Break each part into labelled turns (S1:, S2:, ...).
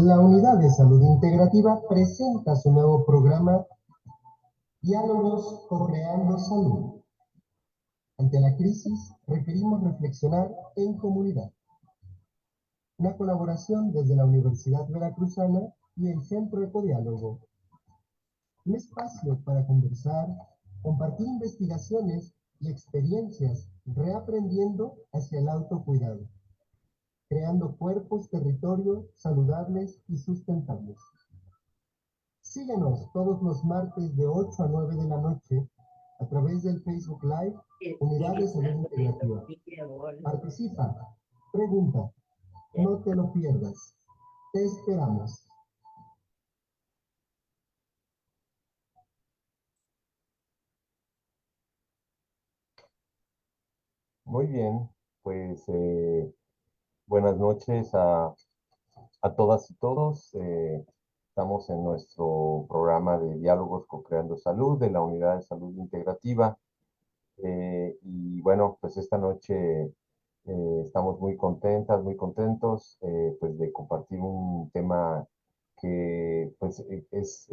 S1: La Unidad de Salud Integrativa presenta su nuevo programa Diálogos Co-Creando Salud. Ante la crisis, requerimos reflexionar en comunidad. Una colaboración desde la Universidad Veracruzana y el Centro Ecodiálogo. Un espacio para conversar, compartir investigaciones y experiencias, reaprendiendo hacia el autocuidado, creando cuerpos, territorios saludables y sustentables. Síguenos todos los martes de 8 a 9 de la noche a través del Facebook Live Unidad de Salud Integrativa. Participa, pregunta, no te lo pierdas. Te esperamos.
S2: Muy bien, pues buenas noches a todas y todos. Estamos en nuestro programa de Diálogos Co-Creando Salud de la Unidad de Salud Integrativa. Y bueno, pues esta noche estamos muy contentas, muy contentos pues de compartir un tema que pues es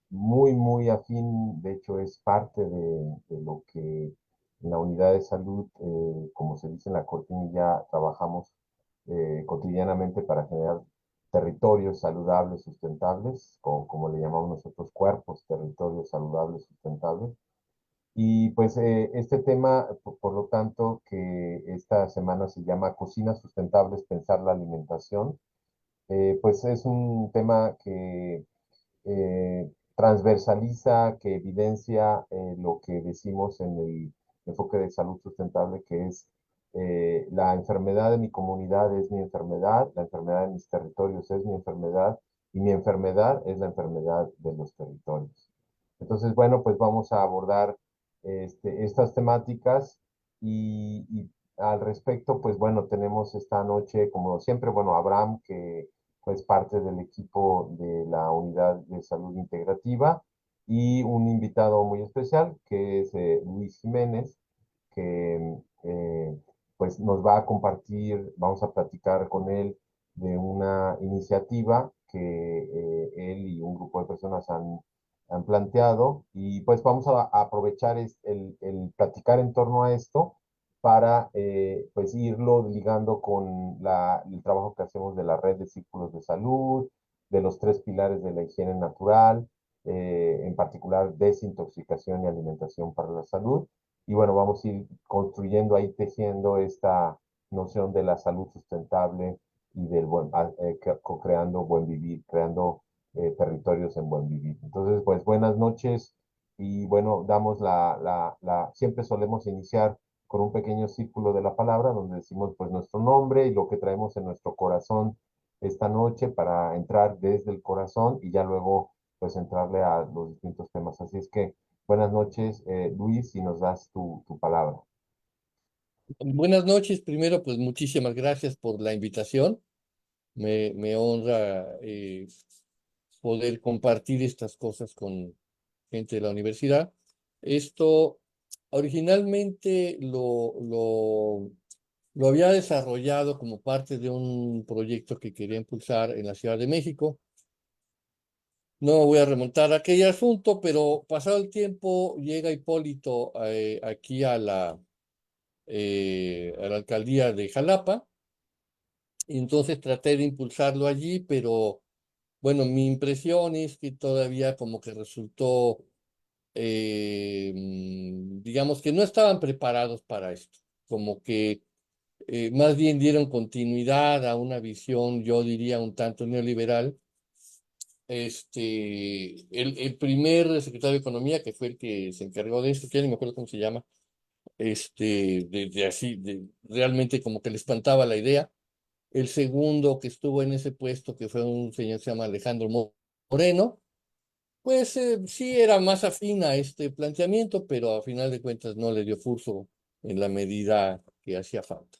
S2: muy, muy afín, de hecho es parte de lo que en la unidad de salud, como se dice en la cortinilla, trabajamos cotidianamente para generar territorios saludables, sustentables, como le llamamos nosotros, cuerpos, territorios saludables, sustentables. Y pues este tema, por lo tanto, que esta semana se llama Cocinas Sustentables, Pensar la Alimentación, pues es un tema que transversaliza, que evidencia lo que decimos en el enfoque de salud sustentable, que es la enfermedad de mi comunidad es mi enfermedad, la enfermedad de mis territorios es mi enfermedad y mi enfermedad es la enfermedad de los territorios. Entonces, bueno, pues vamos a abordar estas temáticas y al respecto, pues bueno, tenemos esta noche, como siempre, bueno, Abraham, que pues parte del equipo de la Unidad de Salud Integrativa, y un invitado muy especial, que es Luis Jiménez, que pues nos va a compartir, vamos a platicar con él de una iniciativa que él y un grupo de personas han planteado, y pues vamos a aprovechar el platicar en torno a esto para pues irlo ligando con el trabajo que hacemos de la red de círculos de salud, de los tres pilares de la higiene natural, en particular desintoxicación y alimentación para la salud. Y bueno, vamos a ir construyendo ahí, tejiendo esta noción de la salud sustentable y del creando buen vivir, creando territorios en buen vivir. Entonces, pues buenas noches y bueno, damos siempre solemos iniciar con un pequeño círculo de la palabra donde decimos pues nuestro nombre y lo que traemos en nuestro corazón esta noche para entrar desde el corazón y ya luego pues entrarle a los distintos temas. Así es que buenas noches, Luis, si nos das tu palabra.
S3: Buenas noches. Primero, pues muchísimas gracias por la invitación. Me honra poder compartir estas cosas con gente de la universidad. Esto originalmente lo había desarrollado como parte de un proyecto que quería impulsar en la Ciudad de México. No voy a remontar a aquel asunto, pero pasado el tiempo llega Hipólito aquí a la alcaldía de Jalapa. Y entonces traté de impulsarlo allí, pero bueno, mi impresión es que todavía como que resultó, digamos que no estaban preparados para esto, como que más bien dieron continuidad a una visión, yo diría, un tanto neoliberal. El primer secretario de Economía, que fue el que se encargó de esto, que ya ni me acuerdo cómo se llama, realmente como que le espantaba la idea. El segundo que estuvo en ese puesto, que fue un señor que se llama Alejandro Moreno, pues sí era más afín a este planteamiento, pero a final de cuentas no le dio curso en la medida que hacía falta.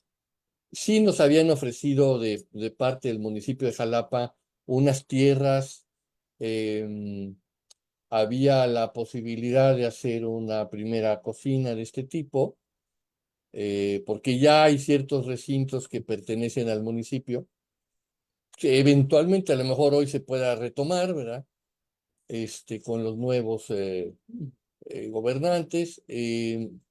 S3: Sí nos habían ofrecido de parte del municipio de Jalapa unas tierras, em, había la posibilidad de hacer una primera cocina de este tipo, porque ya hay ciertos recintos que pertenecen al municipio que eventualmente a lo mejor hoy se pueda retomar, ¿verdad? Con los nuevos gobernantes,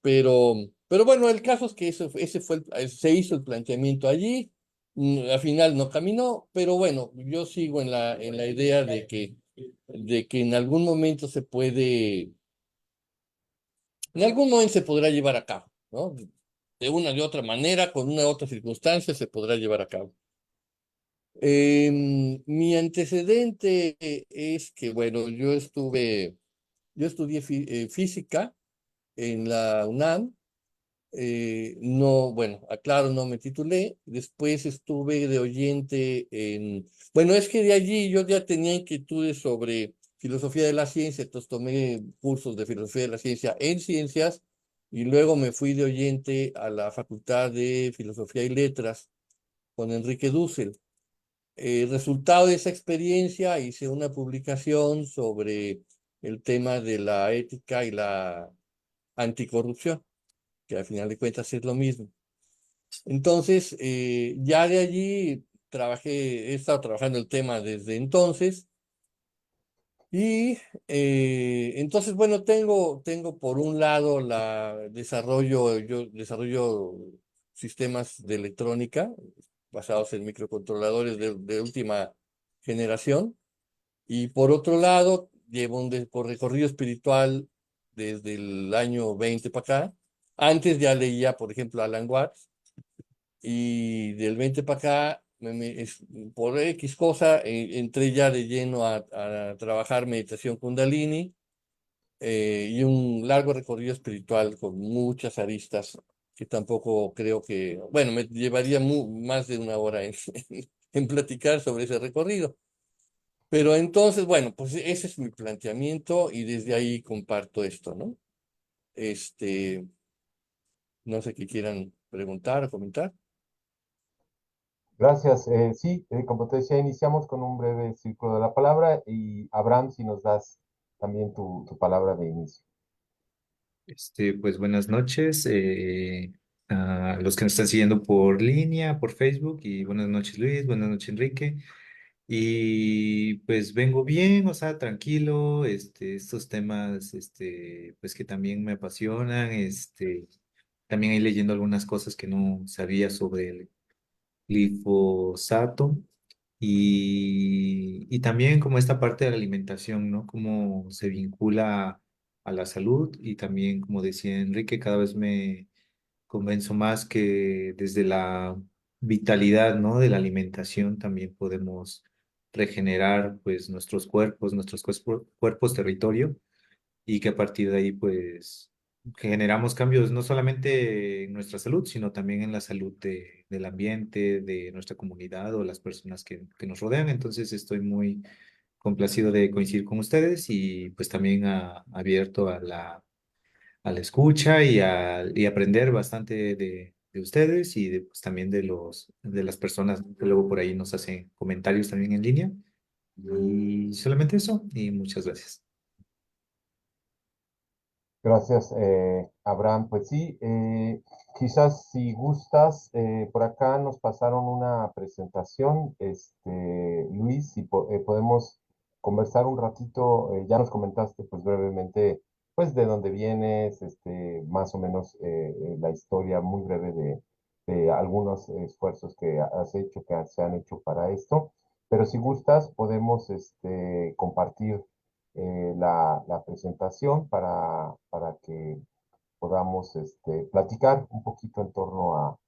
S3: pero bueno, el caso es que se hizo el planteamiento allí, al final no caminó, pero bueno, yo sigo en la idea de que en algún momento se podrá llevar a cabo, ¿no? De una de otra manera, con una u otra circunstancia, se podrá llevar a cabo. Mi antecedente es que, bueno, yo estudié física en la UNAM. No, bueno, aclaro, no me titulé. Después estuve de oyente bueno, es que de allí yo ya tenía inquietudes sobre filosofía de la ciencia, entonces tomé cursos de filosofía de la ciencia en ciencias y luego me fui de oyente a la Facultad de Filosofía y Letras con Enrique Dussel. Resultado de esa experiencia, hice una publicación sobre el tema de la ética y la anticorrupción, que al final de cuentas es lo mismo. Entonces, ya de allí he estado trabajando el tema desde entonces y entonces, bueno, tengo por un lado yo desarrollo sistemas de electrónica basados en microcontroladores de última generación. Y por otro lado, llevo por recorrido espiritual desde el año 20 para acá. Antes ya leía, por ejemplo, Alan Watts, y del 20 para acá, por X cosa, entré ya de lleno a trabajar meditación Kundalini, y un largo recorrido espiritual con muchas aristas que tampoco creo que, bueno, me llevaría más de una hora en platicar sobre ese recorrido. Pero entonces, bueno, pues ese es mi planteamiento y desde ahí comparto esto, ¿no? Este, no sé qué quieran preguntar o comentar.
S2: Gracias. Sí, como te decía, iniciamos con un breve círculo de la palabra y Abraham, si nos das también tu palabra de inicio.
S4: Pues buenas noches a los que nos están siguiendo por línea, por Facebook, y buenas noches Luis, buenas noches Enrique. Y pues vengo bien, o sea, tranquilo, estos temas, pues que también me apasionan, también ahí leyendo algunas cosas que no sabía sobre el glifosato. Y también como esta parte de la alimentación, ¿no? Cómo se vincula a la salud y también, como decía Enrique, cada vez me convenzo más que desde la vitalidad, ¿no? De la alimentación también podemos regenerar pues nuestros cuerpos territorio y que a partir de ahí pues generamos cambios no solamente en nuestra salud, sino también en la salud del ambiente, de nuestra comunidad o las personas que nos rodean. Entonces estoy muy complacido de coincidir con ustedes y pues también abierto a la escucha y aprender bastante de ustedes y pues, también de las personas que luego por ahí nos hacen comentarios también en línea. Y solamente eso, y muchas gracias.
S2: Gracias, Abraham. Pues sí, quizás si gustas, por acá nos pasaron una presentación, Luis, si podemos conversar un ratito, ya nos comentaste pues brevemente pues de dónde vienes, más o menos la historia muy breve de algunos esfuerzos que has hecho, que se han hecho para esto, pero si gustas podemos compartir la presentación para que podamos platicar un poquito en torno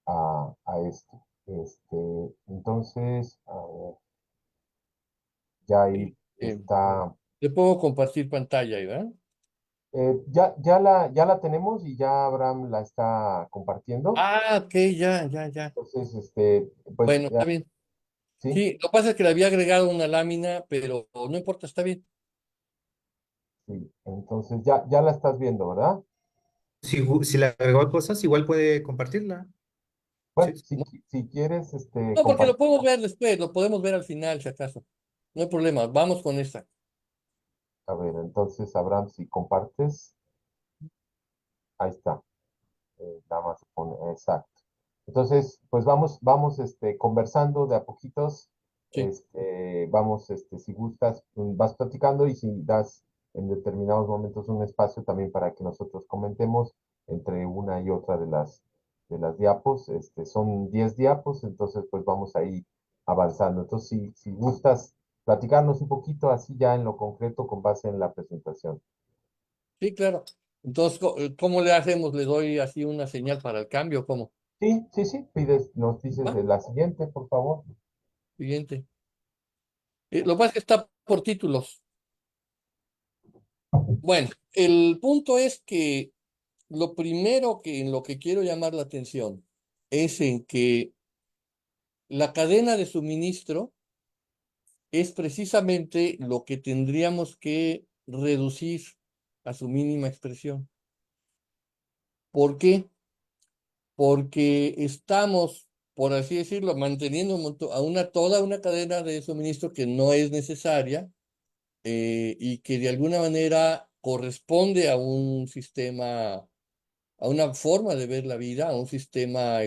S2: a esto. Entonces, a ver, ya ahí
S3: Eh, eh,
S2: está.
S3: Le puedo compartir pantalla, ¿verdad?
S2: Ya la tenemos y ya Abraham la está compartiendo.
S3: Ah, ok, ya, ya, ya.
S2: Entonces, pues,
S3: Bueno, está bien.
S2: sí,
S3: Sí, lo que pasa es que le había agregado una lámina, pero no importa, está bien.
S2: sí. Entonces, ya la estás viendo, ¿verdad?
S4: Si le agregó cosas, igual puede compartirla. Sí.
S2: Bueno, si quieres,
S3: No, porque lo
S2: compartir.
S3: podemos ver después, lo podemos ver al final, si acaso. No hay problema, vamos con esta.
S2: A ver, entonces, Abraham, si compartes, ahí está. Nada más pone, exacto. Entonces, pues vamos conversando de a poquitos,
S3: Sí,
S2: vamos, si gustas, vas platicando y si das en determinados momentos un espacio también para que nosotros comentemos entre una y otra de las diapos, son 10 diapos, entonces pues vamos ahí avanzando. Entonces, si gustas platicarnos un poquito así ya en lo concreto con base en la presentación.
S3: sí, claro. Entonces, ¿cómo le hacemos? ¿Le doy así una señal para el cambio? ¿Cómo?
S2: Sí, sí, sí, nos dices
S3: ¿Va?
S2: de la siguiente, por favor.
S3: Siguiente. Lo que pasa es que está por títulos. Bueno, el punto es que lo primero que en lo que quiero llamar la atención es en que la cadena de suministro es precisamente lo que tendríamos que reducir a su mínima expresión. ¿Por qué? Porque estamos, por así decirlo, manteniendo toda una cadena de suministro que no es necesaria, y que de alguna manera corresponde a un sistema, a una forma de ver la vida, a un sistema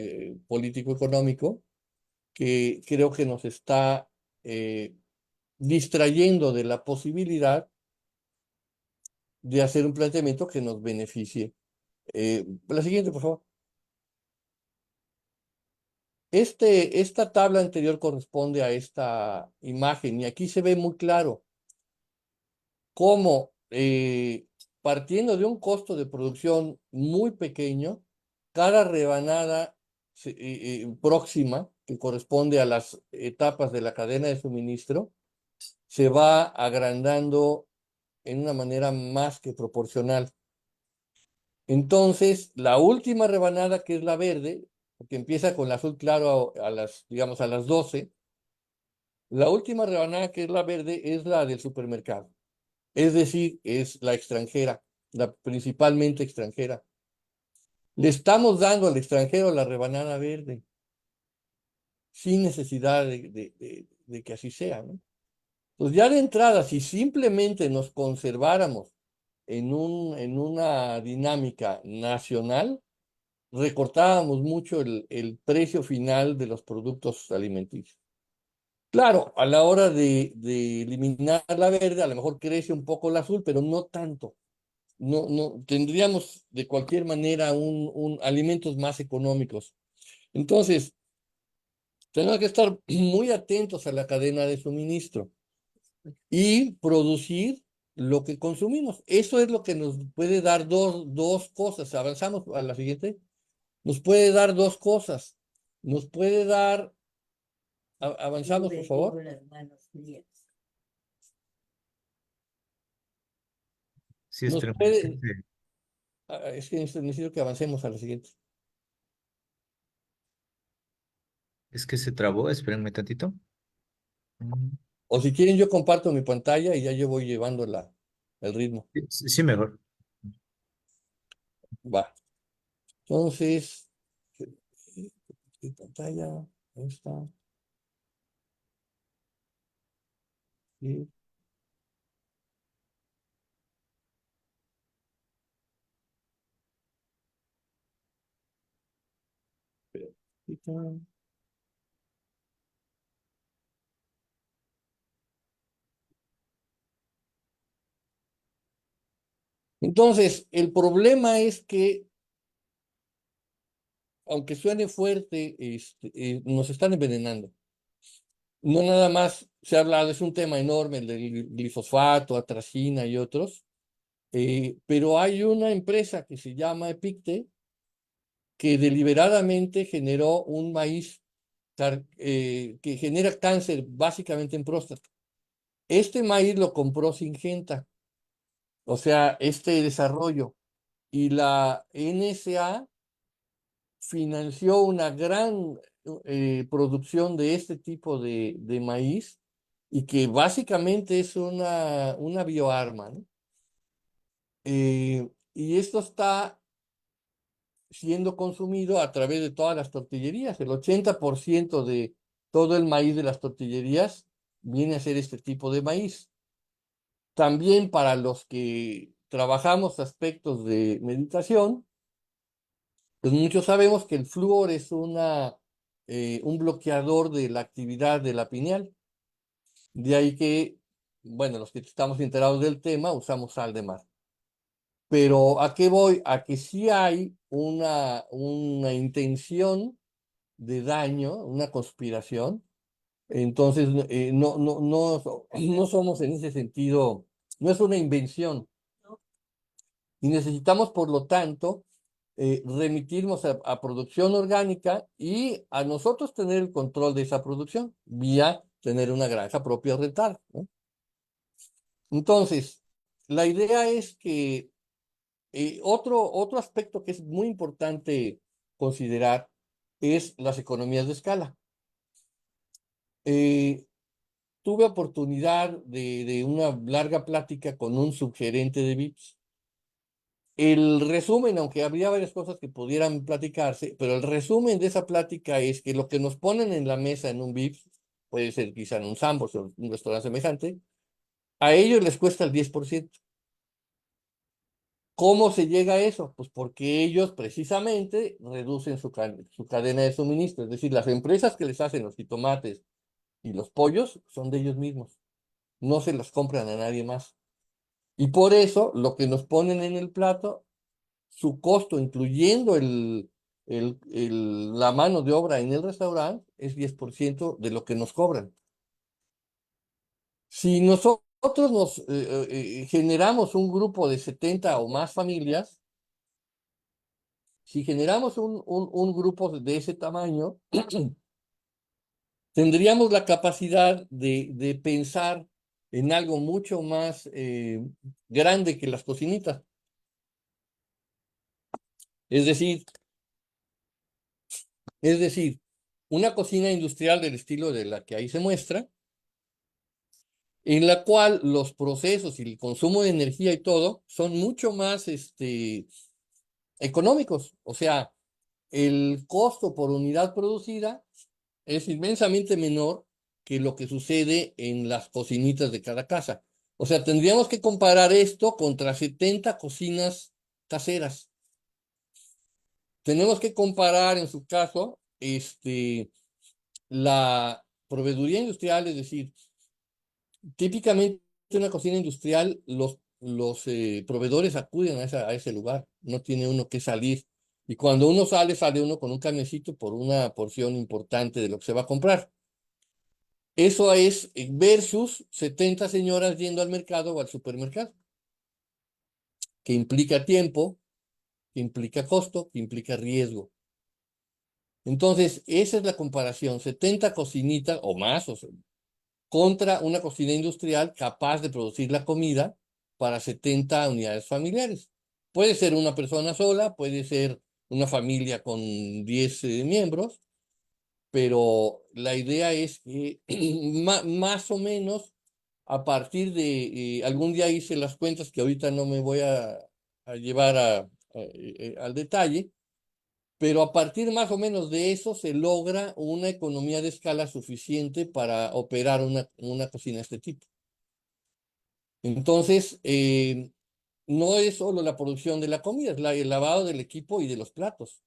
S3: político-económico que creo que nos está eh, distrayendo de la posibilidad de hacer un planteamiento que nos beneficie. La siguiente, por favor. Esta tabla anterior corresponde a esta imagen y aquí se ve muy claro cómo, partiendo de un costo de producción muy pequeño, cada rebanada próxima, que corresponde a las etapas de la cadena de suministro, se va agrandando en una manera más que proporcional. Entonces, la última rebanada, que es la verde, que empieza con el azul claro digamos, a las 12, la última rebanada, que es la verde, es la del supermercado. Es decir, es la extranjera, la principalmente extranjera. Le estamos dando al extranjero la rebanada verde, sin necesidad de que así sea, ¿no? Pues ya de entrada, si simplemente nos conserváramos en una dinámica nacional, recortábamos mucho el precio final de los productos alimenticios. Claro, a la hora de eliminar la verde, a lo mejor crece un poco el azul, pero no tanto. No, tendríamos de cualquier manera alimentos más económicos. Entonces, tenemos que estar muy atentos a la cadena de suministro y producir lo que consumimos. Eso es lo que nos puede dar dos cosas. Avanzamos a la siguiente. Nos puede dar dos cosas. Nos puede dar, avanzamos, por favor.
S4: Sí,
S3: Nos
S4: espera,
S3: puede, es que necesito que avancemos a la siguiente.
S4: es que se trabó, espérenme tantito. Mm,
S3: O si quieren, yo comparto mi pantalla y ya yo voy llevando el ritmo.
S4: Sí, sí, mejor.
S3: Va. Entonces, pantalla, ahí está. Sí, espera. Entonces, el problema es que, aunque suene fuerte, nos están envenenando. No nada más se ha hablado, es un tema enorme, el del glifosfato, atracina y otros, pero hay una empresa que se llama Epicte que deliberadamente generó un maíz que genera cáncer básicamente en próstata. Este maíz lo compró Syngenta, o sea, este desarrollo, y la NSA financió una gran producción de este tipo de maíz y que básicamente es una bioarma, ¿no? Y esto está siendo consumido a través de todas las tortillerías. El 80% de todo el maíz de las tortillerías viene a ser este tipo de maíz. También para los que trabajamos aspectos de meditación, Pues muchos sabemos que el flúor es un bloqueador de la actividad de la pineal. De ahí que, bueno, los que estamos enterados del tema usamos sal de mar. Pero ¿a qué voy? A que sí hay una intención de daño, una conspiración. Entonces, no somos en ese sentido, no es una invención. Y necesitamos, por lo tanto, remitirnos a producción orgánica y a nosotros tener el control de esa producción vía tener una granja propia rentada, ¿no? Entonces, la idea es que otro aspecto que es muy importante considerar es las economías de escala. Eh, Tuve oportunidad de una larga plática con un subgerente de VIPS. El resumen, aunque habría varias cosas que pudieran platicarse, pero el resumen de esa plática es que lo que nos ponen en la mesa en un VIPS, puede ser quizá en un Sambors o un restaurante semejante, a ellos les cuesta el 10%. ¿Cómo se llega a eso? Pues porque ellos precisamente reducen su cadena de suministro. Es decir, las empresas que les hacen los jitomates y los pollos son de ellos mismos. No se los compran a nadie más. Y por eso lo que nos ponen en el plato, su costo, incluyendo la mano de obra en el restaurante, es 10% de lo que nos cobran. Si nosotros generamos un grupo de 70 o más familias, si generamos un grupo de ese tamaño, tendríamos la capacidad de pensar en algo mucho más grande que las cocinitas. Es decir, es decir, una cocina industrial del estilo de la que ahí se muestra, en la cual los procesos y el consumo de energía y todo son mucho más económicos. O sea, el costo por unidad producida es inmensamente menor que lo que sucede en las cocinitas de cada casa. O sea, tendríamos que comparar esto contra 70 cocinas caseras. Tenemos que comparar, en su caso, la proveeduría industrial, es decir, típicamente una cocina industrial, los proveedores acuden a ese lugar, no tiene uno que salir. Y cuando uno sale, sale uno con un camioncito por una porción importante de lo que se va a comprar. Eso es versus 70 señoras yendo al mercado o al supermercado, que implica tiempo, que implica costo, que implica riesgo. Entonces, esa es la comparación, 70 cocinitas o más, o sea, contra una cocina industrial capaz de producir la comida para 70 unidades familiares. Puede ser una persona sola, puede ser una familia con 10 miembros, pero la idea es que más o menos a partir de, algún día hice las cuentas que ahorita no me voy a llevar al detalle, pero a partir más o menos de eso se logra una economía de escala suficiente para operar una cocina de este tipo. Entonces, no es solo la producción de la comida, es el lavado del equipo y de los platos.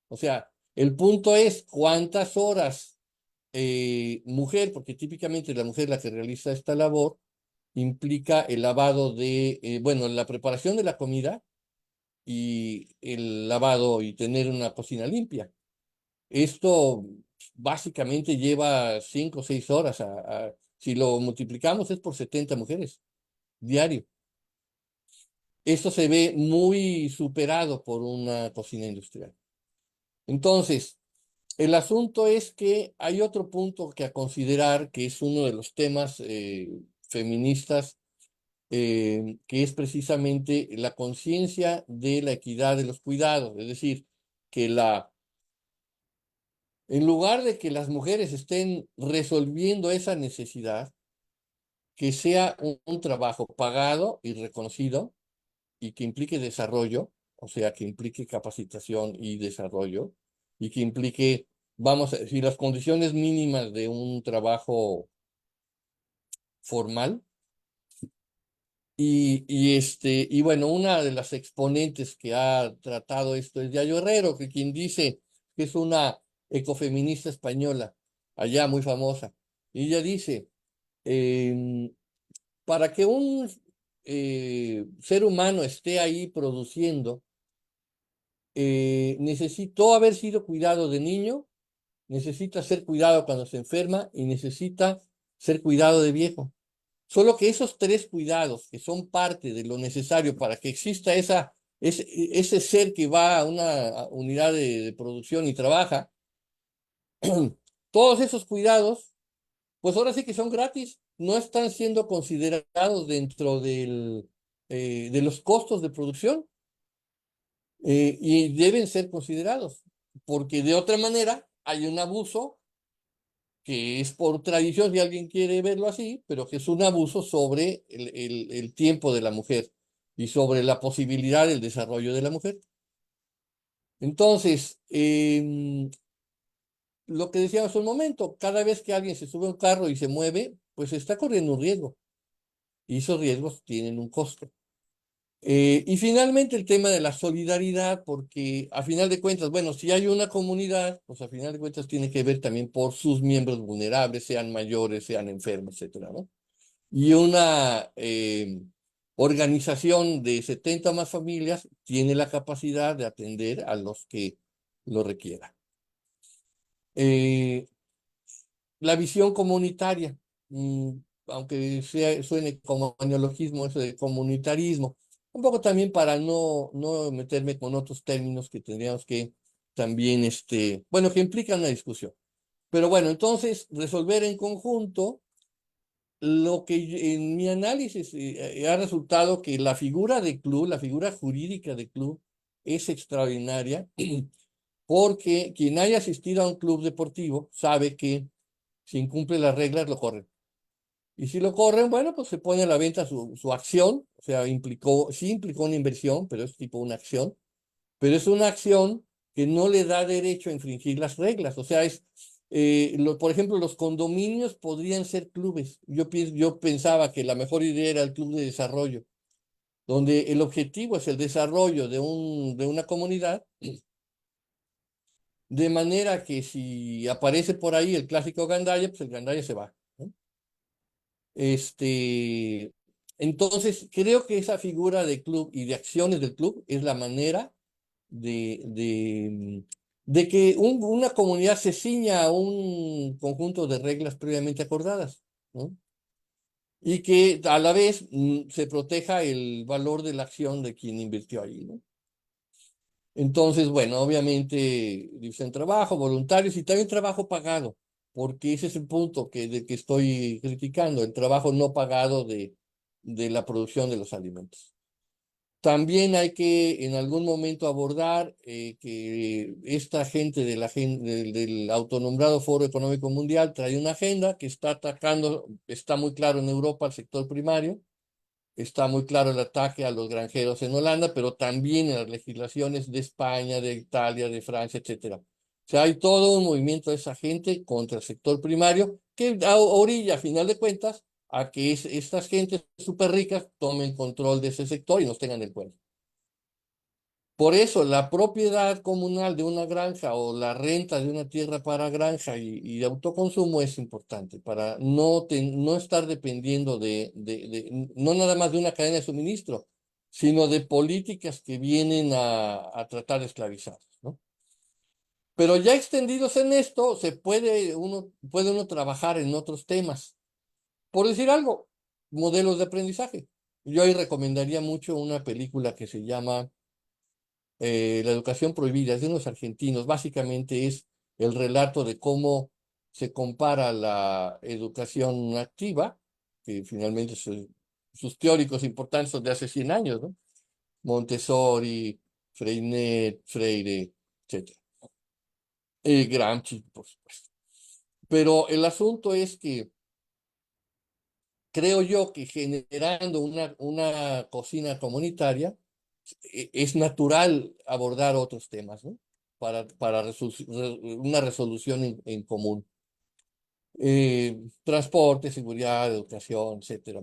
S3: O sea, el punto es cuántas horas mujer, porque típicamente la mujer la que realiza esta labor, implica el lavado bueno, la preparación de la comida y el lavado y tener una cocina limpia. Esto básicamente lleva 5 o 6 horas. Si lo multiplicamos es por 70 mujeres diario. Esto se ve muy superado por una cocina industrial. Entonces, el asunto es que hay otro punto que a considerar, que es uno de los temas feministas, que es precisamente la conciencia de la equidad de los cuidados. Es decir, que en lugar de que las mujeres estén resolviendo esa necesidad, que sea un trabajo pagado y reconocido y que implique desarrollo, o sea, que implique capacitación y desarrollo, y que implique, vamos a decir, las condiciones mínimas de un trabajo formal, Y bueno, una de las exponentes que ha tratado esto es Yayo Herrero, que quien dice que es una ecofeminista española, allá muy famosa. Y ella dice, em, para que un ser humano esté ahí produciendo, necesitó haber sido cuidado de niño, necesita ser cuidado cuando se enferma y necesita ser cuidado de viejo. Solo que esos tres cuidados, que son parte de lo necesario para que exista ese ser que va a una unidad de producción y trabaja, todos esos cuidados, pues ahora sí que son gratis, no están siendo considerados dentro de los costos de producción, y deben ser considerados, porque de otra manera hay un abuso que es por tradición, si alguien quiere verlo así, pero que es un abuso sobre el tiempo de la mujer y sobre la posibilidad del desarrollo de la mujer. Entonces, lo que decíamos hace un momento, cada vez que alguien se sube a un carro y se mueve, pues está corriendo un riesgo, y esos riesgos tienen un costo. Y finalmente el tema de la solidaridad, porque a final de cuentas, bueno, si hay una comunidad, pues a final de cuentas tiene que ver también por sus miembros vulnerables, sean mayores, sean enfermos, etcétera, ¿no? Y una organización de 70 más familias tiene la capacidad de atender a los que lo requieran. Eh, la visión comunitaria, mm, aunque suene como neologismo eso de comunitarismo, un poco también para no meterme con otros términos que tendríamos que también, bueno, que implican una discusión. Pero bueno, entonces resolver en conjunto lo que en mi análisis ha resultado que la figura de club, la figura jurídica de club es extraordinaria porque quien haya asistido a un club deportivo sabe que si incumple las reglas lo corren. Y si lo corren, bueno, pues se pone a la venta su acción, o sea, sí implicó una inversión, pero es tipo una acción, pero es una acción que no le da derecho a infringir las reglas. O sea, por ejemplo, los condominios podrían ser clubes. Yo pensaba que la mejor idea era el club de desarrollo, donde el objetivo es el desarrollo de una comunidad, de manera que si aparece por ahí el clásico gandaya, pues el gandaya se va, ¿no? Este, entonces, creo que esa figura de club y de acciones del club es la manera de que una comunidad se ciña a un conjunto de reglas previamente acordadas, ¿no? Y que a la vez se proteja el valor de la acción de quien invirtió ahí, ¿no? Entonces, bueno, obviamente dicen trabajo, voluntarios y también trabajo pagado, porque ese es el punto que estoy criticando, el trabajo no pagado de la producción de los alimentos. También hay que en algún momento abordar que esta gente del autonombrado Foro Económico Mundial trae una agenda que está atacando, está muy claro en Europa, al sector primario, está muy claro el ataque a los granjeros en Holanda, pero también en las legislaciones de España, de Italia, de Francia, etcétera. O sea, hay todo un movimiento de esa gente contra el sector primario que orilla, a final de cuentas, a que estas gentes súper ricas tomen control de ese sector y nos tengan el cuento. Por eso, la propiedad comunal de una granja o la renta de una tierra para granja y de autoconsumo es importante para no estar dependiendo no nada más de una cadena de suministro, sino de políticas que vienen a tratar de esclavizar, ¿no? Pero ya extendidos en esto, puede uno trabajar en otros temas. Por decir algo, modelos de aprendizaje. Yo ahí recomendaría mucho una película que se llama La educación prohibida, es de unos argentinos. Básicamente es el relato de cómo se compara la educación activa, que finalmente sus teóricos importantes son de hace 100 años, ¿no? Montessori, Freinet, Freire, etcétera. Gramsci, por supuesto. Pero el asunto es que creo yo que generando una cocina comunitaria, es natural abordar otros temas, ¿no? Para una resolución en común. Transporte, seguridad, educación, etcétera.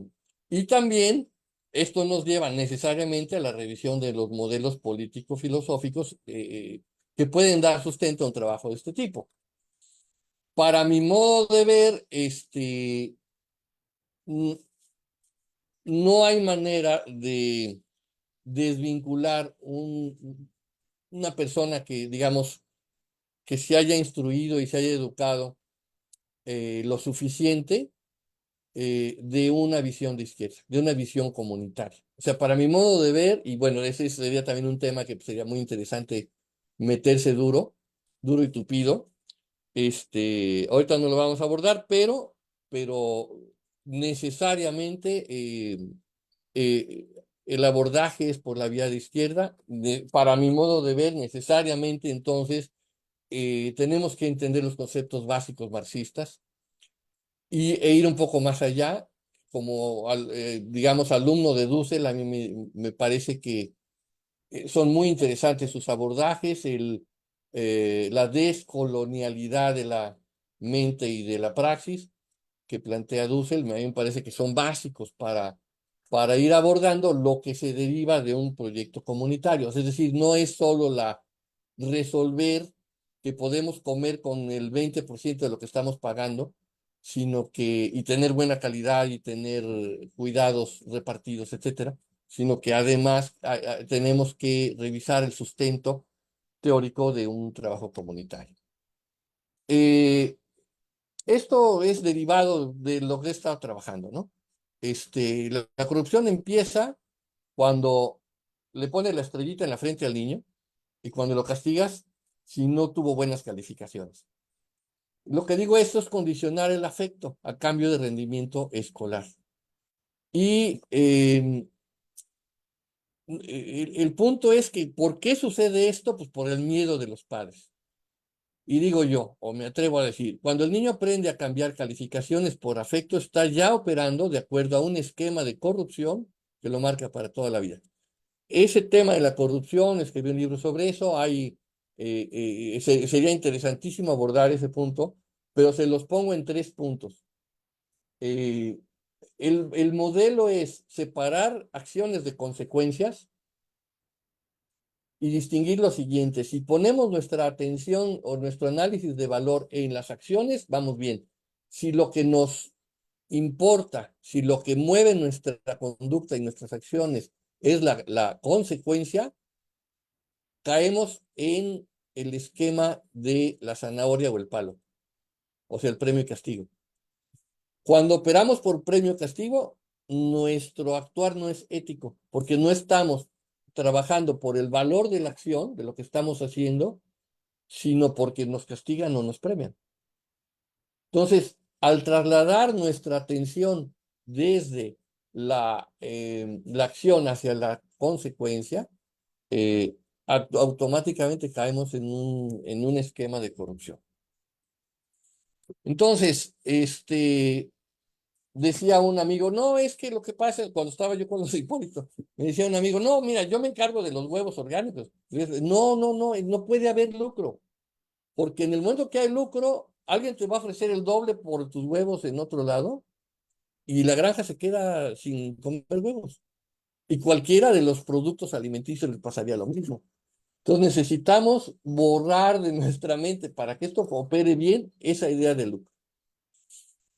S3: Y también esto nos lleva necesariamente a la revisión de los modelos político-filosóficos que pueden dar sustento a un trabajo de este tipo. Para mi modo de ver, no hay manera de desvincular una persona que, digamos, que se haya instruido y se haya educado lo suficiente de una visión de izquierda, de una visión comunitaria. O sea, para mi modo de ver, y bueno, ese sería también un tema que sería muy interesante meterse duro y tupido. Ahorita no lo vamos a abordar, pero necesariamente eh, el abordaje es por la vía de izquierda. Para mi modo de ver, necesariamente entonces tenemos que entender los conceptos básicos marxistas e ir un poco más allá. Como, digamos, alumno de Dussel, a mí me parece que son muy interesantes sus abordajes, la descolonialidad de la mente y de la praxis que plantea Dussel, a mí me parece que son básicos para ir abordando lo que se deriva de un proyecto comunitario. Es decir, no es solo resolver que podemos comer con el 20% de lo que estamos pagando, y tener buena calidad y tener cuidados repartidos, etcétera, sino que además tenemos que revisar el sustento teórico de un trabajo comunitario. Eh, Esto es derivado de lo que he estado trabajando, ¿no? La corrupción empieza cuando le pones la estrellita en la frente al niño y cuando lo castigas si no tuvo buenas calificaciones. Lo que digo esto es condicionar el afecto a cambio de rendimiento escolar. Y el punto es que, ¿por qué sucede esto? Pues por el miedo de los padres. Y digo yo, o me atrevo a decir, cuando el niño aprende a cambiar calificaciones por afecto, está ya operando de acuerdo a un esquema de corrupción que lo marca para toda la vida. Ese tema de la corrupción, escribí un libro sobre eso, sería interesantísimo abordar ese punto, pero se los pongo en 3 puntos. Eh, el modelo es separar acciones de consecuencias y distinguir lo siguiente: si ponemos nuestra atención o nuestro análisis de valor en las acciones, vamos bien. Si lo que nos importa, si lo que mueve nuestra conducta y nuestras acciones es la consecuencia, caemos en el esquema de la zanahoria o el palo, o sea, el premio y castigo. Cuando operamos por premio y castigo, nuestro actuar no es ético, porque no estamos trabajando por el valor de la acción, de lo que estamos haciendo, sino porque nos castigan o nos premian. Entonces, al trasladar nuestra atención desde la acción hacia la consecuencia, eh, automáticamente caemos en un esquema de corrupción. Entonces, decía un amigo, no, es que lo que pasa, cuando estaba yo con los Hipólitos, me decía un amigo, no, mira, yo me encargo de los huevos orgánicos. No, no, no, no puede haber lucro, porque en el momento que hay lucro, alguien te va a ofrecer el doble por tus huevos en otro lado y la granja se queda sin comer huevos. Y cualquiera de los productos alimenticios les pasaría lo mismo. Entonces necesitamos borrar de nuestra mente, para que esto opere bien, esa idea de lucro.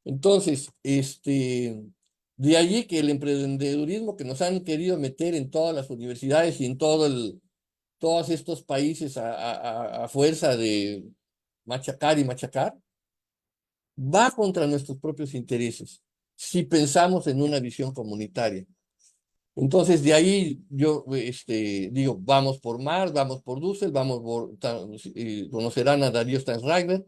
S3: Entonces, de allí que el emprendedurismo que nos han querido meter en todas las universidades y en todos estos países a fuerza de machacar y machacar, va contra nuestros propios intereses si pensamos en una visión comunitaria. Entonces, de ahí yo digo, vamos por Marx, vamos por Dussel, conocerán a Darío Stanriver.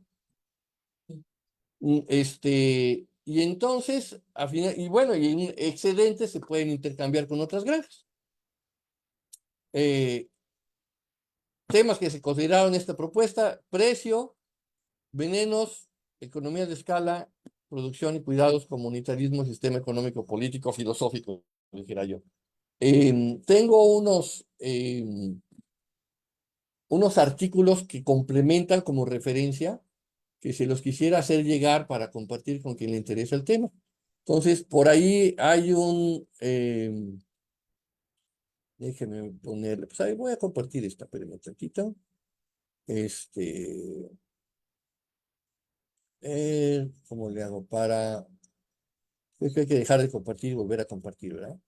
S3: Y entonces, al final, y bueno, y en excedentes se pueden intercambiar con otras granjas. Temas que se consideraron en esta propuesta: precio, venenos, economías de escala, producción y cuidados, comunitarismo, sistema económico, político, filosófico, dijera yo. Tengo unos artículos que complementan como referencia, que se los quisiera hacer llegar para compartir con quien le interesa el tema. Entonces, por ahí hay Déjeme ponerle, pues ahí voy a compartir esta, espérenme un tantito. Este, ¿Cómo le hago para? Es que hay que dejar de compartir y volver a compartir, ¿verdad?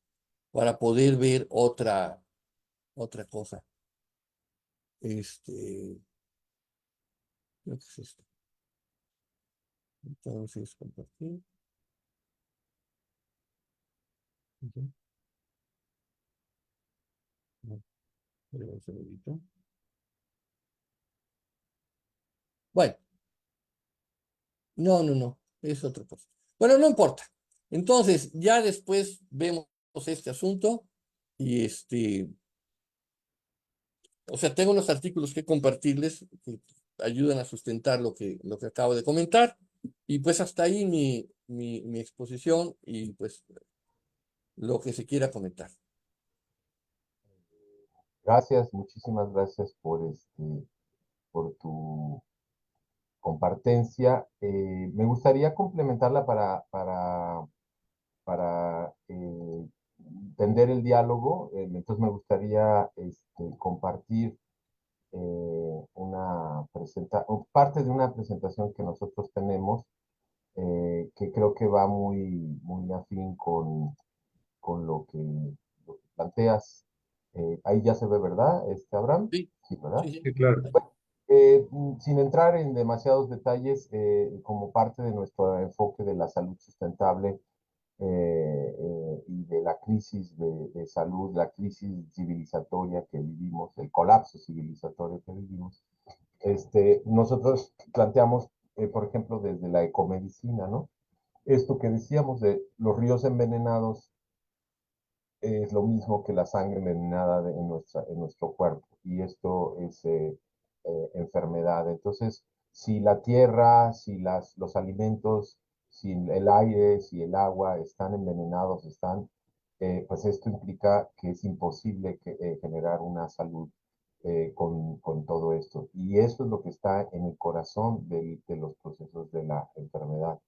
S3: Para poder ver otra cosa. Creo que es esto. Entonces, compartir. Ujú. No, espera un segundito. Bueno, no, es otra cosa. Bueno, no importa. Entonces, ya después vemos este asunto y o sea, tengo unos artículos que compartirles que ayudan a sustentar lo que acabo de comentar. Y pues hasta ahí mi exposición y pues lo que se quiera comentar.
S2: Gracias, muchísimas gracias por tu compartencia. Me gustaría complementarla para tender el diálogo. Entonces me gustaría compartir parte de una presentación que nosotros tenemos, que creo que va muy afín con lo que planteas. Ahí ya se ve, ¿verdad, Abraham?
S3: Sí,
S2: Sí, ¿verdad?
S3: sí, sí.
S4: Sí, claro.
S2: Sin entrar en demasiados detalles, como parte de nuestro enfoque de la salud sustentable y de la crisis de salud, la crisis civilizatoria que vivimos, el colapso civilizatorio que vivimos, nosotros planteamos, por ejemplo, desde la ecomedicina, ¿no? Esto que decíamos de los ríos envenenados es lo mismo que la sangre envenenada en nuestro cuerpo, y esto es enfermedad. Entonces, si la tierra, si los alimentos, si el aire, si el agua están envenenados, pues esto implica que es imposible generar una salud con todo esto. Y eso es lo que está en el corazón de los procesos de la enfermedad.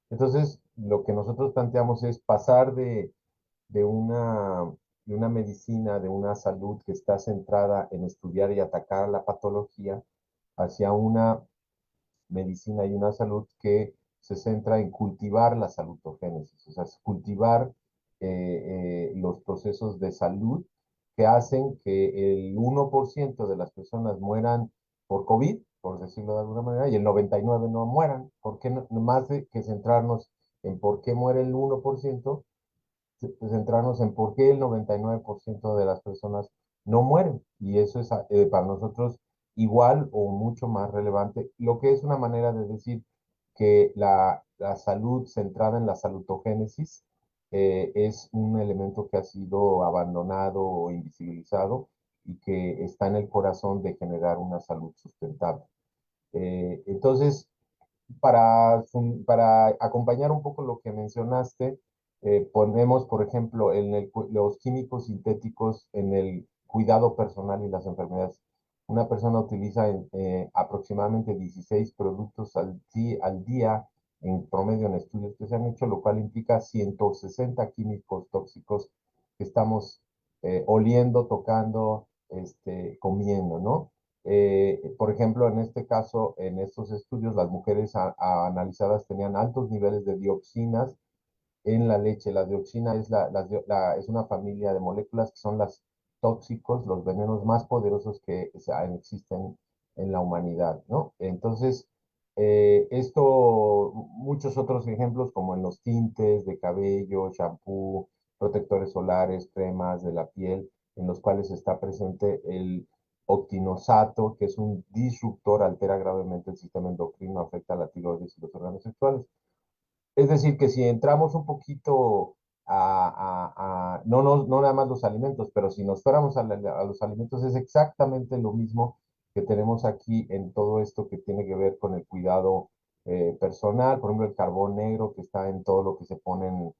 S2: Entonces, lo que nosotros planteamos es pasar de una, de una medicina, de una salud que está centrada en estudiar y atacar la patología, hacia una medicina y una salud que se centra en cultivar la salutogénesis, o sea, cultivar los procesos de salud que hacen que el 1% de las personas mueran por COVID, por decirlo de alguna manera, y el 99% no mueran. ¿Por qué no? Más de que centrarnos en por qué muere el 1%, centrarnos en por qué el 99% de las personas no mueren. Y eso es para nosotros igual o mucho más relevante, lo que es una manera de decir que la salud centrada en la salutogénesis es un elemento que ha sido abandonado o invisibilizado y que está en el corazón de generar una salud sustentable. Entonces, para acompañar un poco lo que mencionaste, ponemos, por ejemplo, los químicos sintéticos en el cuidado personal y las enfermedades. Una persona utiliza aproximadamente 16 productos al día en promedio en estudios que se han hecho, lo cual implica 160 químicos tóxicos que estamos oliendo, tocando, comiendo, ¿no? Por ejemplo, en este caso, en estos estudios, las mujeres analizadas tenían altos niveles de dioxinas en la leche. La dioxina es una familia de moléculas que son las tóxicos, los venenos más poderosos que existen en la humanidad, ¿no? Entonces, muchos otros ejemplos como en los tintes de cabello, shampoo, protectores solares, cremas de la piel, en los cuales está presente el octinosato, que es un disruptor, altera gravemente el sistema endocrino, afecta a la tiroides y los órganos sexuales. Es decir, que si entramos un poquito no nada más los alimentos, pero si nos fuéramos a los alimentos, es exactamente lo mismo que tenemos aquí en todo esto que tiene que ver con el cuidado personal. Por ejemplo, el carbón negro que está en todo lo que se ponen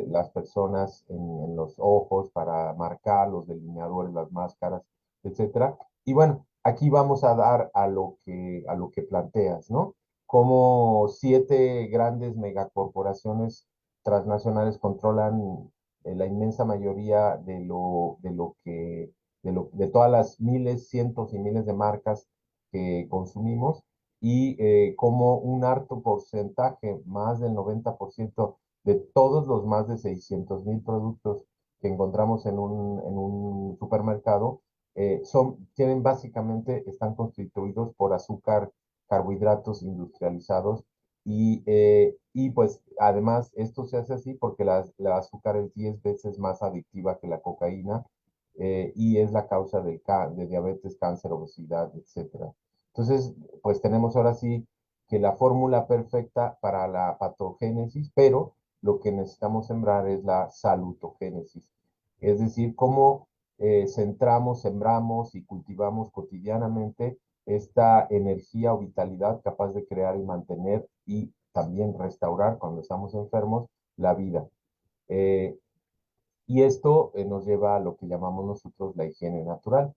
S2: las personas en los ojos para marcar, los delineadores, las máscaras, etcétera. Y bueno, aquí vamos a dar a lo que planteas, ¿no? Como 7 grandes megacorporaciones transnacionales controlan la inmensa mayoría de todas las miles, cientos y miles de marcas que consumimos y como un alto porcentaje, más del 90% de todos los más de 600,000 productos que encontramos en un supermercado, tienen básicamente, están constituidos por azúcar, carbohidratos industrializados y pues además esto se hace así porque la azúcar es 10 veces más adictiva que la cocaína y es la causa de diabetes, cáncer, obesidad, etcétera. Entonces, pues tenemos ahora sí que la fórmula perfecta para la patogénesis, pero lo que necesitamos sembrar es la salutogénesis. Es decir, cómo sembramos y cultivamos cotidianamente esta energía o vitalidad capaz de crear y mantener y también restaurar cuando estamos enfermos la vida. Eh, y esto nos lleva a lo que llamamos nosotros la higiene natural.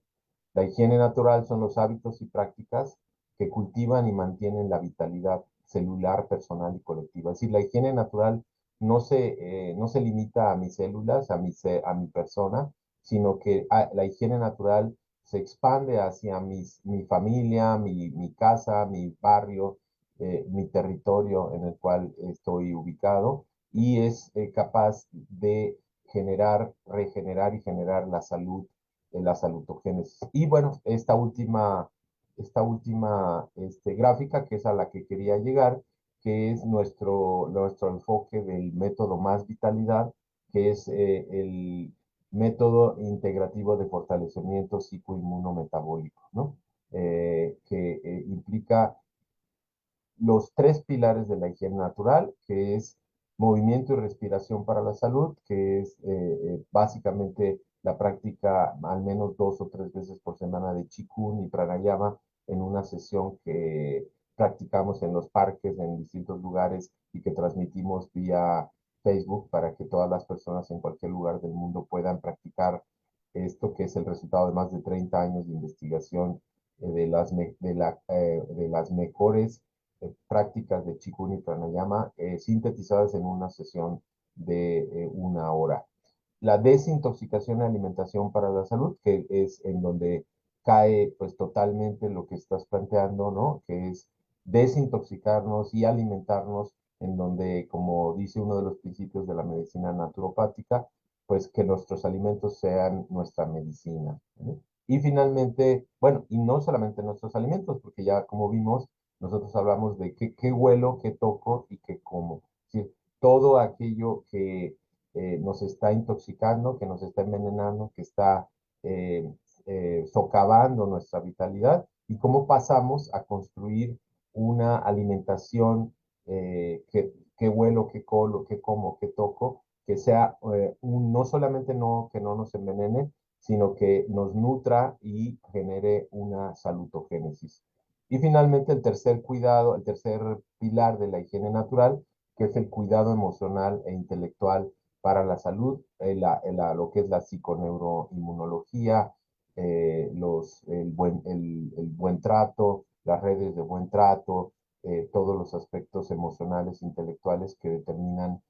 S2: La higiene natural son los hábitos y prácticas que cultivan y mantienen la vitalidad celular, personal y colectiva. Es decir, la higiene natural no se limita a mis células, a mi persona, sino que la higiene natural se expande hacia mi familia, mi casa, mi barrio, mi territorio en el cual estoy ubicado y es capaz de regenerar y generar la salud la salutogénesis. Y bueno, esta última gráfica, que es a la que quería llegar, que es nuestro enfoque del método Más Vitalidad, que es el método integrativo de fortalecimiento psicoinmunometabólico, ¿no? Que implica los tres pilares de la higiene natural, que es movimiento y respiración para la salud, que es básicamente la práctica al menos 2 o 3 veces por semana de Qigong y Pranayama en una sesión que practicamos en los parques, en distintos lugares y que transmitimos vía Facebook para que todas las personas en cualquier lugar del mundo puedan practicar esto, que es el resultado de más de 30 años de investigación de las mejores prácticas de Qigong y Pranayama sintetizadas en una sesión de 1 hora. La desintoxicación y alimentación para la salud, que es en donde cae pues totalmente lo que estás planteando, ¿no? Que es desintoxicarnos y alimentarnos en donde, como dice uno de los principios de la medicina naturopática, pues que nuestros alimentos sean nuestra medicina, ¿no? Y finalmente, bueno, y no solamente nuestros alimentos, porque ya como vimos, nosotros hablamos de qué huelo, qué toco y qué como. ¿Sí? Todo aquello que nos está intoxicando, que nos está envenenando, que está eh, socavando nuestra vitalidad y cómo pasamos a construir una alimentación que huelo, que colo, que como, que toco, que sea no solamente que no nos envenene, sino que nos nutra y genere una salutogénesis. Y finalmente el tercer pilar de la higiene natural, que es el cuidado emocional e intelectual para la salud, lo que es la psiconeuroinmunología, el buen trato, las redes de buen trato, todos los aspectos emocionales, intelectuales que determinan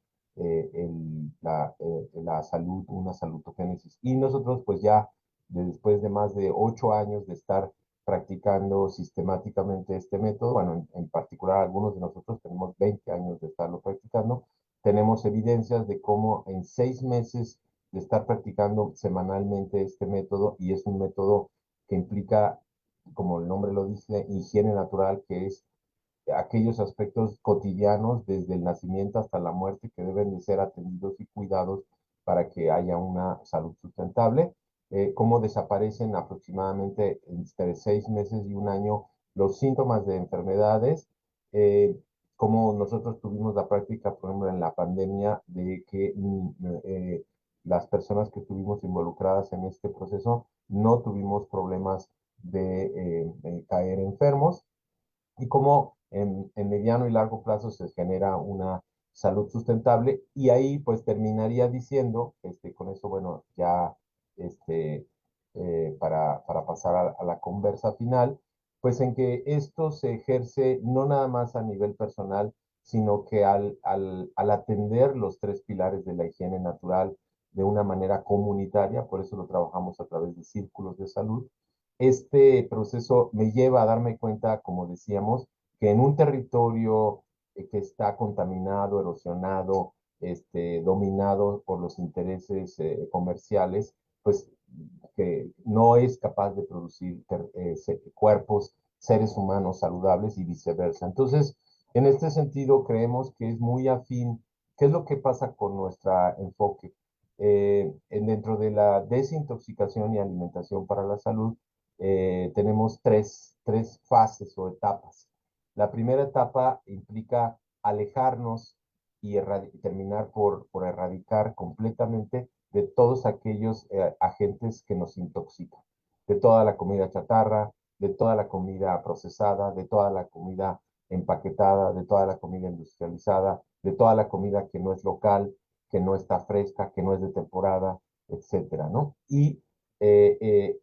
S2: la salud, una salutogénesis. Y nosotros pues ya después de más de 8 años de estar practicando sistemáticamente este método, bueno, en particular algunos de nosotros tenemos 20 años de estarlo practicando, tenemos evidencias de cómo en 6 meses de estar practicando semanalmente este método, y es un método que implica, como el nombre lo dice, higiene natural, que es aquellos aspectos cotidianos desde el nacimiento hasta la muerte que deben de ser atendidos y cuidados para que haya una salud sustentable, cómo desaparecen aproximadamente entre 6 meses y un año los síntomas de enfermedades, como nosotros tuvimos la práctica, por ejemplo, en la pandemia, de que las personas que estuvimos involucradas en este proceso no tuvimos problemas de caer enfermos y cómo en mediano y largo plazo se genera una salud sustentable. Y ahí pues terminaría diciendo, con eso, bueno, ya este, para pasar a la conversa final, pues en que esto se ejerce no nada más a nivel personal, sino que al atender los tres pilares de la higiene natural, de una manera comunitaria, por eso lo trabajamos a través de círculos de salud. Este proceso me lleva a darme cuenta, como decíamos, que en un territorio que está contaminado, erosionado, dominado por los intereses comerciales, pues que no es capaz de producir cuerpos, seres humanos saludables y viceversa. Entonces, en este sentido, creemos que es muy afín. ¿Qué es lo que pasa con nuestro enfoque? Dentro de la desintoxicación y alimentación para la salud, tenemos tres fases o etapas. La primera etapa implica alejarnos y terminar por erradicar completamente de todos aquellos agentes que nos intoxican, de toda la comida chatarra, de toda la comida procesada, de toda la comida empaquetada, de toda la comida industrializada, de toda la comida que no es local, que no está fresca, que no es de temporada, etcétera, ¿no? Y eh, eh,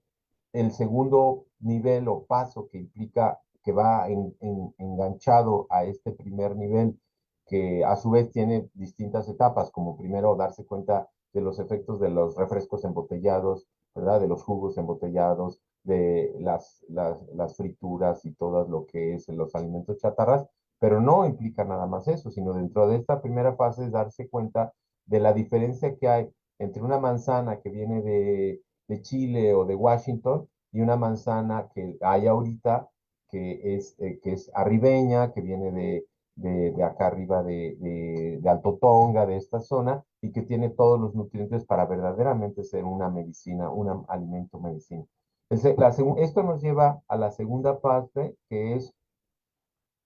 S2: el segundo nivel o paso que implica que va enganchado a este primer nivel, que a su vez tiene distintas etapas, como primero darse cuenta de los efectos de los refrescos embotellados, ¿verdad? De los jugos embotellados, de las frituras y todo lo que es los alimentos chatarras, pero no implica nada más eso, sino dentro de esta primera fase es darse cuenta de la diferencia que hay entre una manzana que viene de Chile o de Washington y una manzana que hay ahorita que es arribeña, que viene de acá arriba de Alto Tonga, de esta zona, y que tiene todos los nutrientes para verdaderamente ser una medicina, un alimento medicina. Esto nos lleva a la segunda parte, que es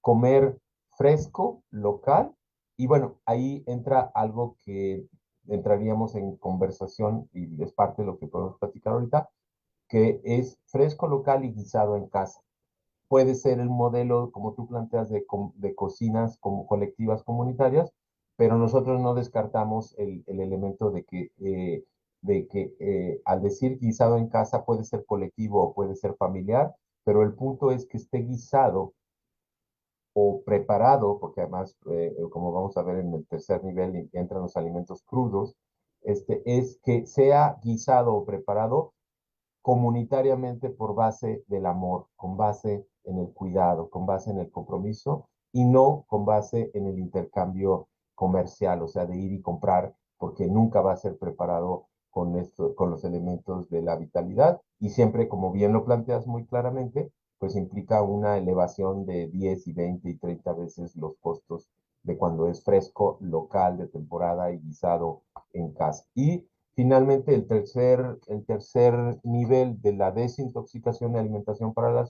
S2: comer fresco, local, y bueno, ahí entra algo que entraríamos en conversación y es parte de lo que podemos platicar ahorita, que es fresco, local y guisado en casa. Puede ser el modelo, como tú planteas, de cocinas como colectivas comunitarias, pero nosotros no descartamos el elemento de que al decir guisado en casa puede ser colectivo o puede ser familiar, pero el punto es que esté guisado o preparado, porque además, como vamos a ver en el tercer nivel, entran los alimentos crudos, es que sea guisado o preparado comunitariamente por base del amor, con base en el cuidado, con base en el compromiso y no con base en el intercambio comercial, o sea, de ir y comprar, porque nunca va a ser preparado con los elementos de la vitalidad y siempre, como bien lo planteas muy claramente, pues implica una elevación de 10 y 20 y 30 veces los costos de cuando es fresco, local, de temporada y guisado en casa. Y finalmente, el tercer nivel de la desintoxicación de alimentación para la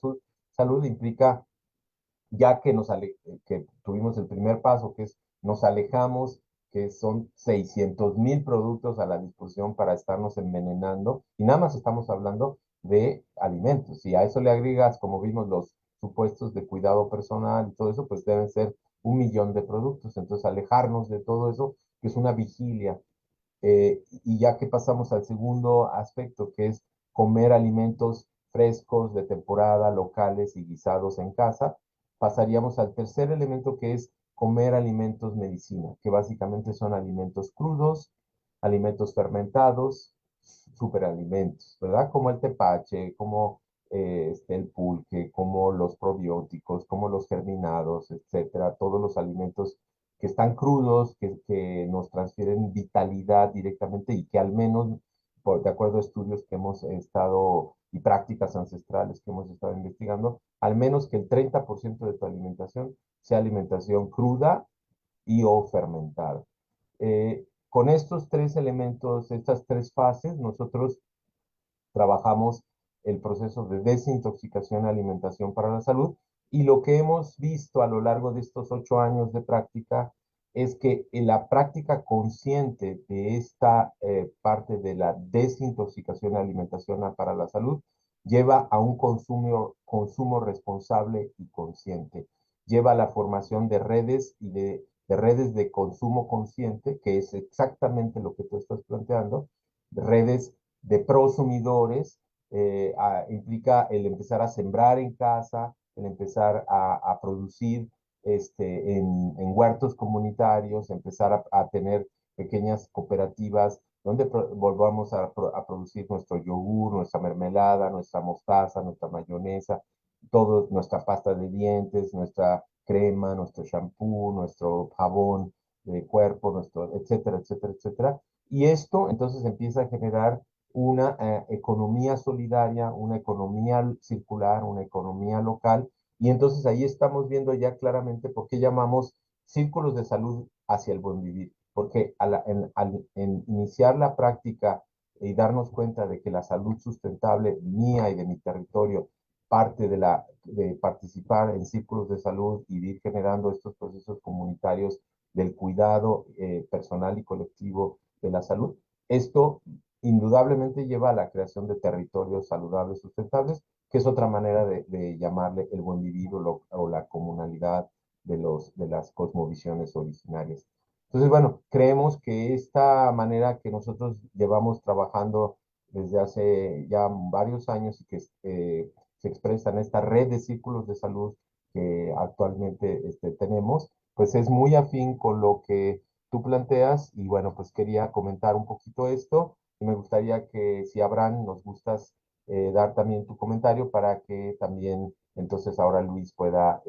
S2: salud implica, ya que tuvimos el primer paso, que es nos alejamos, que son 600,000 productos a la disposición para estarnos envenenando, y nada más estamos hablando de alimentos. Si a eso le agregas, como vimos, los supuestos de cuidado personal y todo eso, pues deben ser 1 millón de productos. Entonces, alejarnos de todo eso, que es una vigilia. Y ya que pasamos al segundo aspecto, que es comer alimentos frescos, de temporada, locales y guisados en casa, pasaríamos al tercer elemento, que es comer alimentos medicina, que básicamente son alimentos crudos, alimentos fermentados, superalimentos, ¿verdad? Como el tepache, como el pulque, como los probióticos, como los germinados, etcétera, todos los alimentos que están crudos, que nos transfieren vitalidad directamente y que al menos, de acuerdo a estudios que hemos estado y prácticas ancestrales que hemos estado investigando, al menos que el 30% de tu alimentación sea alimentación cruda y o fermentada. Con estos tres elementos, estas tres fases, nosotros trabajamos el proceso de desintoxicación y alimentación para la salud. Y lo que hemos visto a lo largo de estos 8 años de práctica es que en la práctica consciente de esta parte de la desintoxicación y alimentación para la salud lleva a un consumo responsable y consciente. Lleva a la formación de redes y de redes de consumo consciente, que es exactamente lo que tú estás planteando, redes de prosumidores, implica el empezar a sembrar en casa, el empezar a producir en huertos comunitarios, empezar a tener pequeñas cooperativas donde volvamos a producir nuestro yogur, nuestra mermelada, nuestra mostaza, nuestra mayonesa, todo, nuestra pasta de dientes, nuestra crema, nuestro shampoo, nuestro jabón de cuerpo, nuestro, etcétera, etcétera, etcétera. Y esto entonces empieza a generar una economía solidaria, una economía circular, una economía local, y entonces ahí estamos viendo ya claramente por qué llamamos círculos de salud hacia el buen vivir, porque al iniciar la práctica y darnos cuenta de que la salud sustentable mía y de mi territorio parte de participar en círculos de salud y de ir generando estos procesos comunitarios del cuidado personal y colectivo de la salud, esto indudablemente lleva a la creación de territorios saludables, sustentables, que es otra manera de llamarle el buen vivir o la comunalidad de las cosmovisiones originarias. Entonces, bueno, creemos que esta manera que nosotros llevamos trabajando desde hace ya varios años y que se expresa en esta red de círculos de salud que actualmente tenemos, pues es muy afín con lo que tú planteas y bueno, pues quería comentar un poquito esto y me gustaría que si Abraham nos gustas dar también tu comentario para que también entonces ahora Luis pueda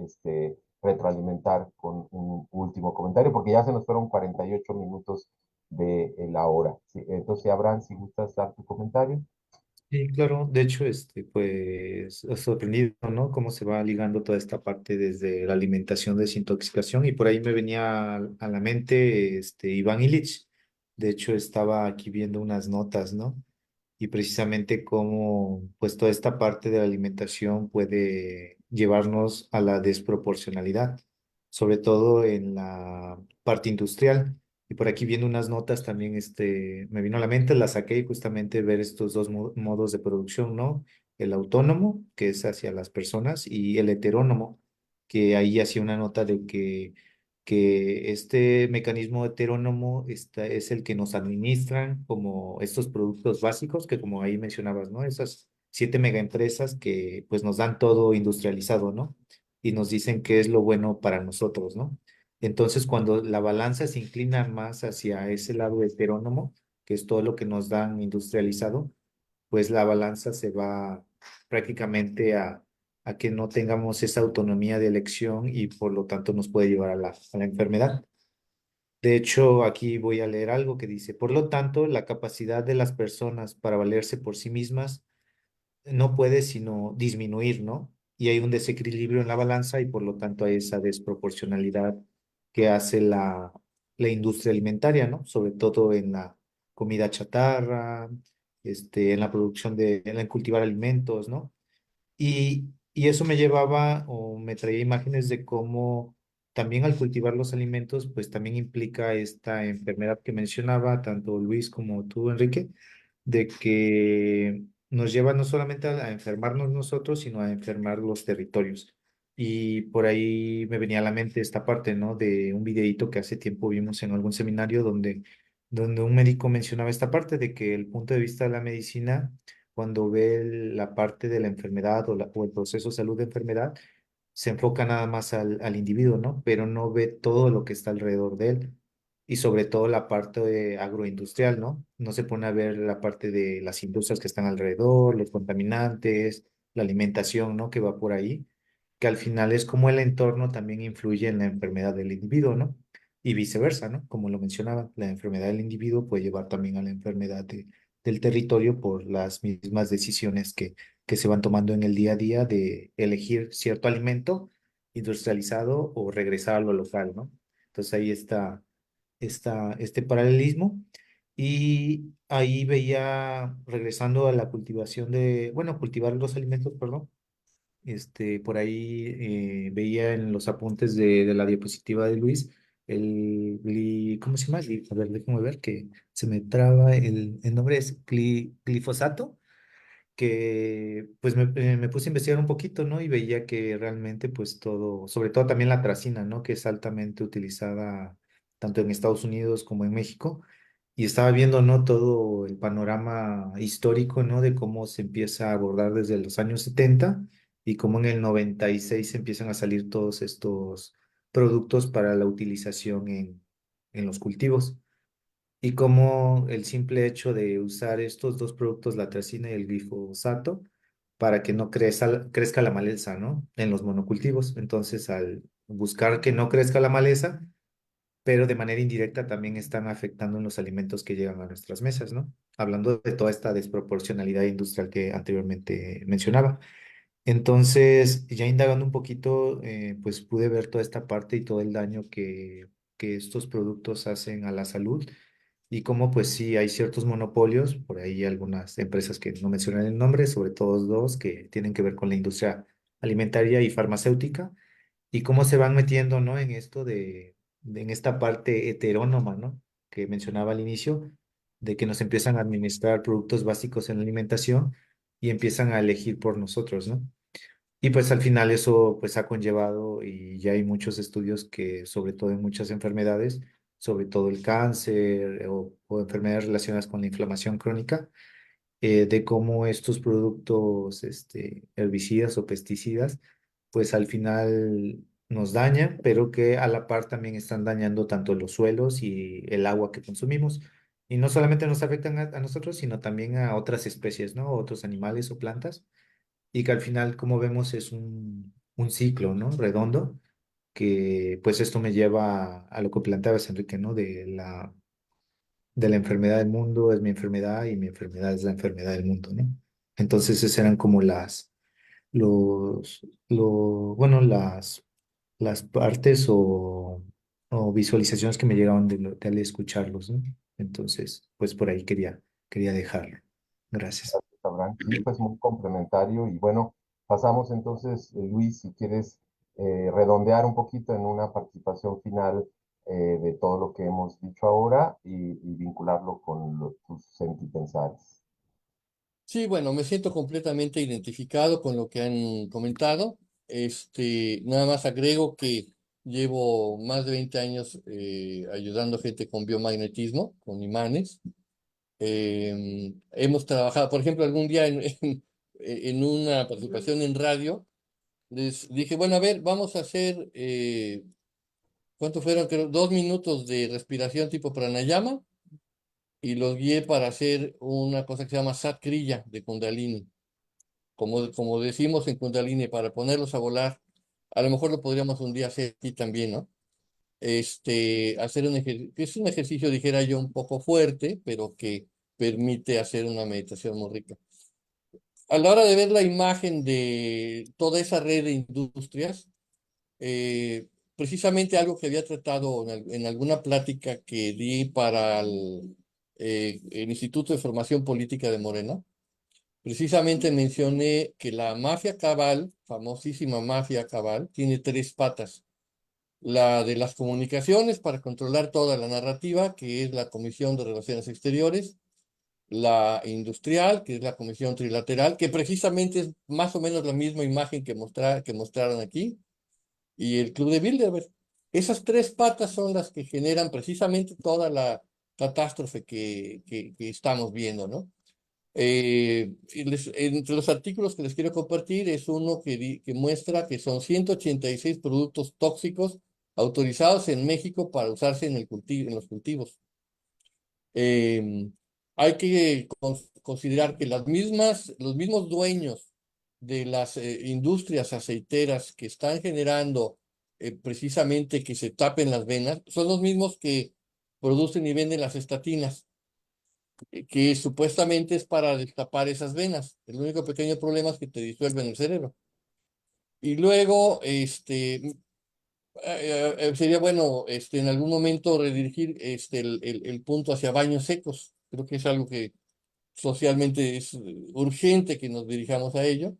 S2: retroalimentar con un último comentario, porque ya se nos fueron 48 minutos de la hora. ¿Sí? Entonces, Abraham, si gustas dar tu comentario.
S4: Sí, claro. De hecho, pues, sorprendido, ¿no? Cómo se va ligando toda esta parte desde la alimentación, desintoxicación, y por ahí me venía a la mente, Iván Illich. De hecho, estaba aquí viendo unas notas, ¿no? Y precisamente cómo, pues, toda esta parte de la alimentación puede llevarnos a la desproporcionalidad, sobre todo en la parte industrial. Y por aquí viendo unas notas también, me vino a la mente, la saqué y justamente ver estos dos modos de producción, ¿no? El autónomo, que es hacia las personas, y el heterónomo, que ahí hacía una nota de que este mecanismo heterónomo es el que nos administran como estos productos básicos, que como ahí mencionabas, ¿no? Esas 7 megaempresas que pues nos dan todo industrializado, ¿no? Y nos dicen qué es lo bueno para nosotros, ¿no? Entonces, cuando la balanza se inclina más hacia ese lado heterónomo, que es todo lo que nos dan industrializado, pues la balanza se va prácticamente a que no tengamos esa autonomía de elección y por lo tanto nos puede llevar a la enfermedad. De hecho, aquí voy a leer algo que dice, por lo tanto, la capacidad de las personas para valerse por sí mismas no puede sino disminuir, ¿no? Y hay un desequilibrio en la balanza y por lo tanto hay esa desproporcionalidad que hace la industria alimentaria, ¿no? Sobre todo en la comida chatarra, en la producción en cultivar alimentos, ¿no? Y eso me llevaba o me traía imágenes de cómo también al cultivar los alimentos, pues también implica esta enfermedad que mencionaba tanto Luis como tú, Enrique, de que nos lleva no solamente a enfermarnos nosotros, sino a enfermar los territorios. Y por ahí me venía a la mente esta parte, ¿no? De un videíto que hace tiempo vimos en algún seminario donde un médico mencionaba esta parte de que el punto de vista de la medicina, cuando ve la parte de la enfermedad o el proceso de salud de enfermedad, se enfoca nada más al individuo, ¿no? Pero no ve todo lo que está alrededor de él y sobre todo la parte agroindustrial, ¿no? No se pone a ver la parte de las industrias que están alrededor, los contaminantes, la alimentación, ¿no? Que va por ahí, que al final es como el entorno también influye en la enfermedad del individuo, ¿no? Y viceversa, ¿no? Como lo mencionaba, la enfermedad del individuo puede llevar también a la enfermedad del territorio por las mismas decisiones que se van tomando en el día a día de elegir cierto alimento industrializado o regresar a lo local, ¿no? Entonces ahí está este paralelismo. Y ahí veía, regresando a la cultivación bueno, cultivar los alimentos, perdón, por ahí veía en los apuntes de la diapositiva de Luis, ¿cómo se llama? A ver, déjame ver que se me traba, el nombre es glifosato, que pues me puse a investigar un poquito, ¿no? Y veía que realmente pues todo, sobre todo también la tracina, ¿no? Que es altamente utilizada tanto en Estados Unidos como en México. Y estaba viendo, ¿no? Todo el panorama histórico, ¿no? De cómo se empieza a abordar desde los años 70 y cómo en el 96 empiezan a salir todos estos productos para la utilización en los cultivos. y cómo el simple hecho de usar estos dos productos, la atracina y el glifosato, para que no crezca la maleza, ¿no? En los monocultivos. Entonces, al buscar que no crezca la maleza, pero de manera indirecta también están afectando en los alimentos que llegan a nuestras mesas, ¿no? Hablando de toda esta desproporcionalidad industrial que anteriormente mencionaba. Entonces, ya indagando un poquito, pues pude ver toda esta parte y todo el daño que estos productos hacen a la salud y cómo pues sí hay ciertos monopolios, por ahí algunas empresas que no mencionan el nombre, sobre todo dos que tienen que ver con la industria alimentaria y farmacéutica y cómo se van metiendo, ¿no? En esto en esta parte heterónoma, ¿no? Que mencionaba al inicio, de que nos empiezan a administrar productos básicos en la alimentación y empiezan a elegir por nosotros, ¿no? Y pues al final eso pues ha conllevado y ya hay muchos estudios que sobre todo en muchas enfermedades, sobre todo el cáncer o enfermedades relacionadas con la inflamación crónica, de cómo estos productos herbicidas o pesticidas pues al final nos dañan, pero que a la par también están dañando tanto los suelos y el agua que consumimos. Y no solamente nos afectan a nosotros, sino también a otras especies, ¿no? Otros animales o plantas y que al final, como vemos, es un ciclo, ¿no? Redondo, que pues esto me lleva a lo que planteabas, Enrique, ¿no? De la enfermedad del mundo es mi enfermedad y mi enfermedad es la enfermedad del mundo, ¿no? Entonces esas eran como bueno, las partes o visualizaciones que me llegaban de al escucharlos, ¿no? Entonces, pues por ahí quería dejarlo. Gracias.
S2: Abraham. Sí, pues muy complementario. Y bueno, pasamos entonces, Luis, si quieres redondear un poquito en una participación final de todo lo que hemos dicho ahora y vincularlo con tus sentipensares.
S3: Sí, bueno, me siento completamente identificado con lo que han comentado. Nada más agrego que llevo más de 20 años ayudando a gente con biomagnetismo, con imanes. Hemos trabajado, por ejemplo, algún día en una participación en radio, les dije, bueno, a ver, vamos a hacer, ¿cuánto fueron? Creo, 2 minutos de respiración tipo pranayama y los guié para hacer una cosa que se llama Sat Kriya de Kundalini. Como decimos en Kundalini, para ponerlos a volar, a lo mejor lo podríamos un día hacer aquí también, ¿no? Hacer un ejercicio, es un ejercicio, dijera yo, un poco fuerte, pero que permite hacer una meditación muy rica. A la hora de ver la imagen de toda esa red de industrias, precisamente algo que había tratado en alguna plática que di para el Instituto de Formación Política de Morena, precisamente mencioné que la mafia cabal, famosísima mafia cabal, tiene tres patas. La de las comunicaciones para controlar toda la narrativa, que es la Comisión de Relaciones Exteriores, la industrial, que es la Comisión Trilateral, que precisamente es más o menos la misma imagen que mostraron aquí, y el Club de Bilderberg. Esas tres patas son las que generan precisamente toda la catástrofe que estamos viendo, ¿no? Entre los artículos que les quiero compartir es uno que muestra que son 186 productos tóxicos autorizados en México para usarse en los cultivos. Eh, Hay que considerar que los mismos dueños de las industrias aceiteras que están generando precisamente que se tapen las venas son los mismos que producen y venden las estatinas que supuestamente es para destapar esas venas. El único pequeño problema es que te disuelven el cerebro. Y luego, sería bueno en algún momento redirigir el punto hacia baños secos. Creo que es algo que socialmente es urgente que nos dirijamos a ello.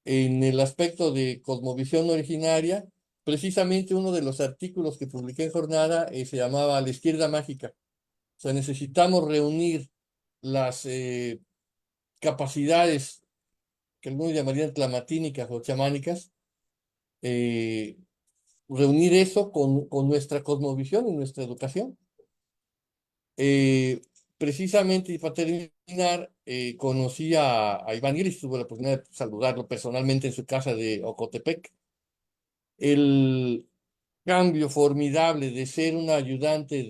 S3: En el aspecto de cosmovisión originaria, precisamente uno de los artículos que publiqué en Jornada se llamaba La izquierda mágica. O sea, necesitamos reunir las capacidades que algunos llamarían clamatínicas o chamánicas, eh, reunir eso con nuestra cosmovisión y nuestra educación. Eh, Precisamente, y para terminar, conocí a Iván Iris, tuve la oportunidad de saludarlo personalmente en su casa de Ocotepec. El cambio formidable de ser un ayudante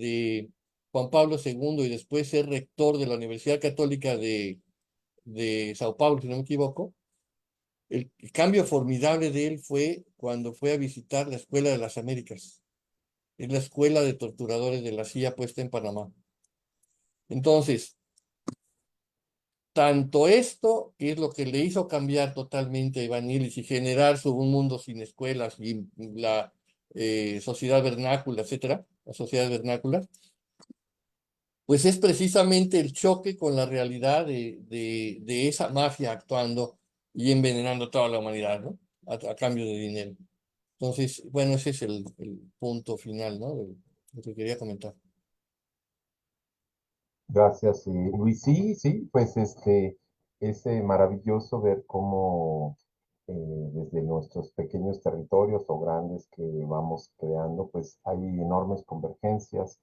S3: Juan Pablo II y después ser rector de la Universidad Católica de Sao Paulo, si no me equivoco, el cambio formidable de él fue cuando fue a visitar la Escuela de las Américas. Es la escuela de torturadores de la CIA puesta en Panamá. Entonces, tanto esto, que es lo que le hizo cambiar totalmente a Iván Illich y generar un mundo sin escuelas y la sociedad vernácula, etcétera, la sociedad vernácula, pues es precisamente el choque con la realidad de esa mafia actuando y envenenando toda la humanidad, ¿no? A cambio de dinero. Entonces, bueno, ese es el punto final, ¿no? De lo que quería comentar.
S2: Gracias, Luis. Sí, sí, pues es maravilloso ver cómo desde nuestros pequeños territorios o grandes que vamos creando, pues hay enormes convergencias,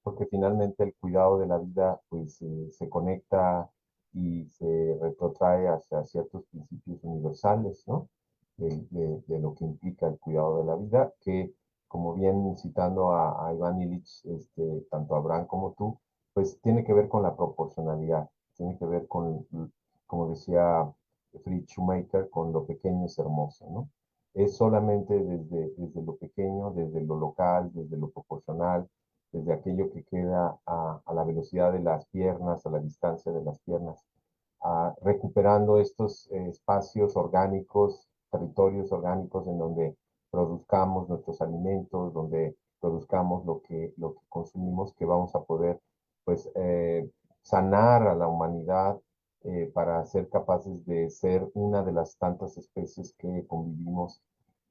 S2: porque finalmente el cuidado de la vida pues se conecta y se retrotrae hacia ciertos principios universales, ¿no? De lo que implica el cuidado de la vida, que como bien citando a Iván Illich, tanto Abraham como tú, pues tiene que ver con la proporcionalidad, tiene que ver con, como decía Fritz Schumacher, con lo pequeño es hermoso, ¿no? Es solamente desde lo pequeño, desde lo local, desde lo proporcional, desde aquello que queda a la velocidad de las piernas, a la distancia de las piernas, recuperando estos espacios orgánicos, territorios orgánicos en donde produzcamos nuestros alimentos, donde produzcamos lo que consumimos, que vamos a poder pues sanar a la humanidad para ser capaces de ser una de las tantas especies que convivimos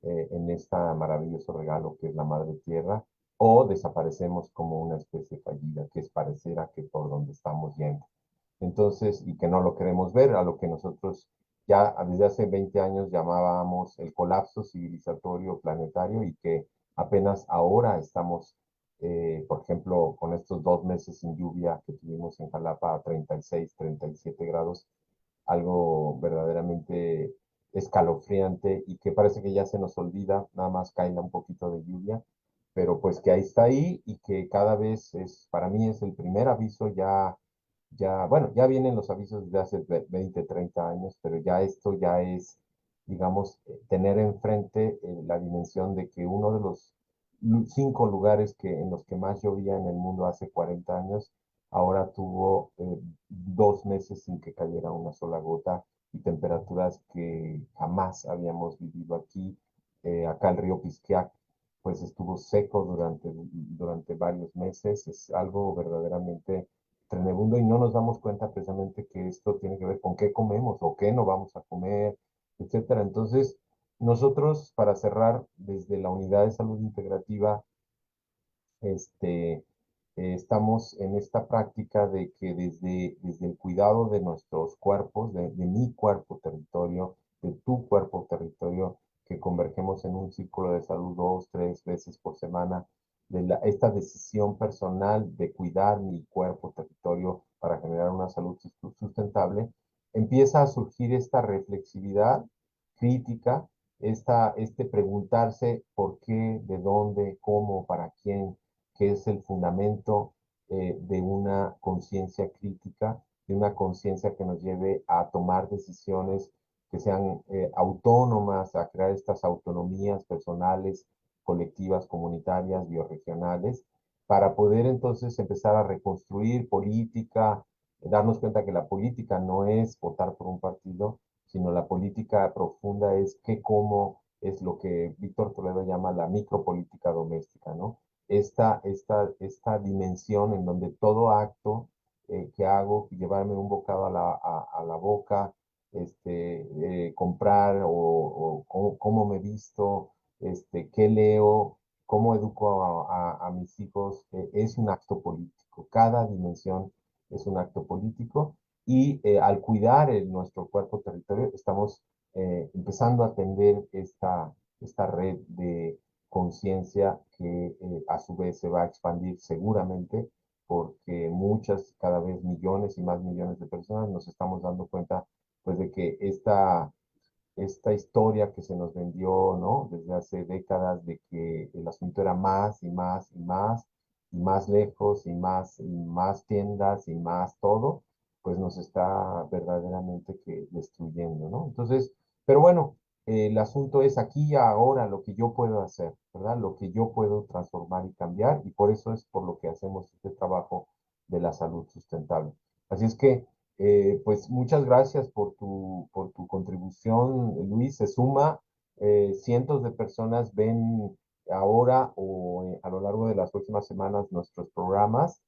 S2: en este maravilloso regalo que es la Madre Tierra, o desaparecemos como una especie fallida, que es pareciera que por donde estamos yendo. Entonces, y que no lo queremos ver, a lo que nosotros ya desde hace 20 años llamábamos el colapso civilizatorio planetario y que apenas ahora estamos, por ejemplo, con estos 2 meses sin lluvia que tuvimos en Jalapa a 36, 37 grados, algo verdaderamente escalofriante y que parece que ya se nos olvida, nada más cae un poquito de lluvia, pero pues que ahí está ahí y que cada vez es, para mí es el primer aviso bueno, ya vienen los avisos desde hace 20, 30 años, pero ya esto ya es, digamos, tener enfrente la dimensión de que uno de los 5 lugares en los que más llovía en el mundo hace 40 años, ahora tuvo 2 meses sin que cayera una sola gota y temperaturas que jamás habíamos vivido aquí. Acá el río Pisquiac, pues estuvo seco durante varios meses. Es algo verdaderamente tremebundo y no nos damos cuenta precisamente que esto tiene que ver con qué comemos o qué no vamos a comer, etcétera. Entonces, nosotros, para cerrar, desde la Unidad de Salud Integrativa, este, estamos en esta práctica de que desde el cuidado de nuestros cuerpos, de mi cuerpo territorio, de tu cuerpo territorio, que convergemos en un círculo de salud 2, 3 veces por semana, esta decisión personal de cuidar mi cuerpo territorio para generar una salud sustentable, empieza a surgir esta reflexividad crítica, este preguntarse por qué, de dónde, cómo, para quién, que es el fundamento de una conciencia crítica, de una conciencia que nos lleve a tomar decisiones que sean autónomas, a crear estas autonomías personales, colectivas, comunitarias, bioregionales, para poder entonces empezar a reconstruir política, darnos cuenta que la política no es votar por un partido, sino la política profunda es cómo es lo que Víctor Toledo llama la micropolítica doméstica, ¿no? Esta dimensión en donde todo acto que hago, llevarme un bocado a la boca, comprar o cómo me visto, qué leo, cómo educo a mis hijos, es un acto político. Cada dimensión es un acto político y al cuidar nuestro cuerpo territorio estamos empezando a tender esta red de conciencia que a su vez se va a expandir seguramente porque muchas, cada vez millones y más millones de personas nos estamos dando cuenta pues de que esta historia que se nos vendió, ¿no? Desde hace décadas de que el asunto era más y más y más, más lejos y más tiendas y más todo, pues nos está verdaderamente que destruyendo, ¿no? Entonces, pero bueno, el asunto es aquí y ahora lo que yo puedo hacer, ¿verdad? Lo que yo puedo transformar y cambiar, y por eso es por lo que hacemos este trabajo de la salud sustentable. Así es que, pues muchas gracias por tu contribución, Luis. Se suma, cientos de personas ven ahora o a lo largo de las próximas semanas nuestros programas.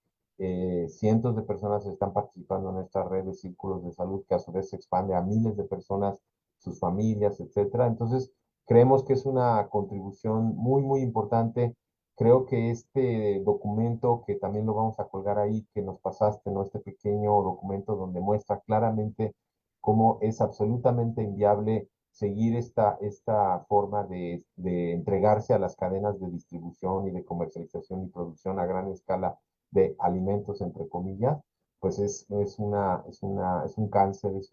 S2: Cientos de personas están participando en esta red de círculos de salud que a su vez se expande a miles de personas, sus familias, etcétera. Entonces, creemos que es una contribución muy, muy importante. Creo que este documento, que también lo vamos a colgar ahí, que nos pasaste, ¿no? Este pequeño documento donde muestra claramente cómo es absolutamente inviable seguir esta forma de entregarse a las cadenas de distribución y de comercialización y producción a gran escala de alimentos, entre comillas, pues es un cáncer, es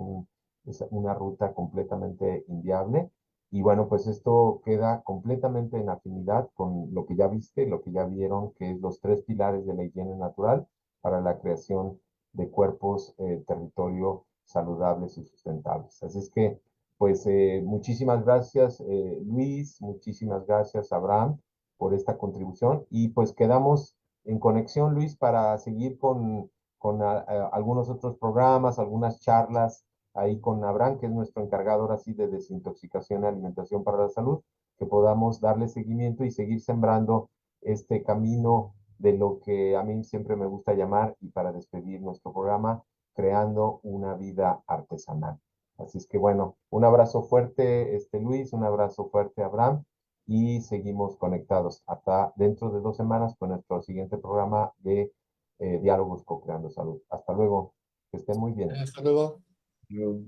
S2: una ruta completamente inviable. Y bueno, pues esto queda completamente en afinidad con lo que ya viste, lo que ya vieron, que es los tres pilares de la higiene natural para la creación de cuerpos, territorio saludables y sustentables. Así es que, pues, muchísimas gracias, Luis, muchísimas gracias, Abraham, por esta contribución. Y pues quedamos en conexión, Luis, para seguir con algunos otros programas, algunas charlas ahí con Abraham, que es nuestro encargado ahora sí de desintoxicación y alimentación para la salud, que podamos darle seguimiento y seguir sembrando este camino de lo que a mí siempre me gusta llamar, y para despedir nuestro programa, creando una vida artesanal. Así es que bueno, un abrazo fuerte, Luis, un abrazo fuerte, Abraham, y seguimos conectados hasta dentro de 2 semanas con nuestro siguiente programa de Diálogos Co-Creando Salud. Hasta luego, que estén muy bien.
S3: Hasta luego.
S4: Yo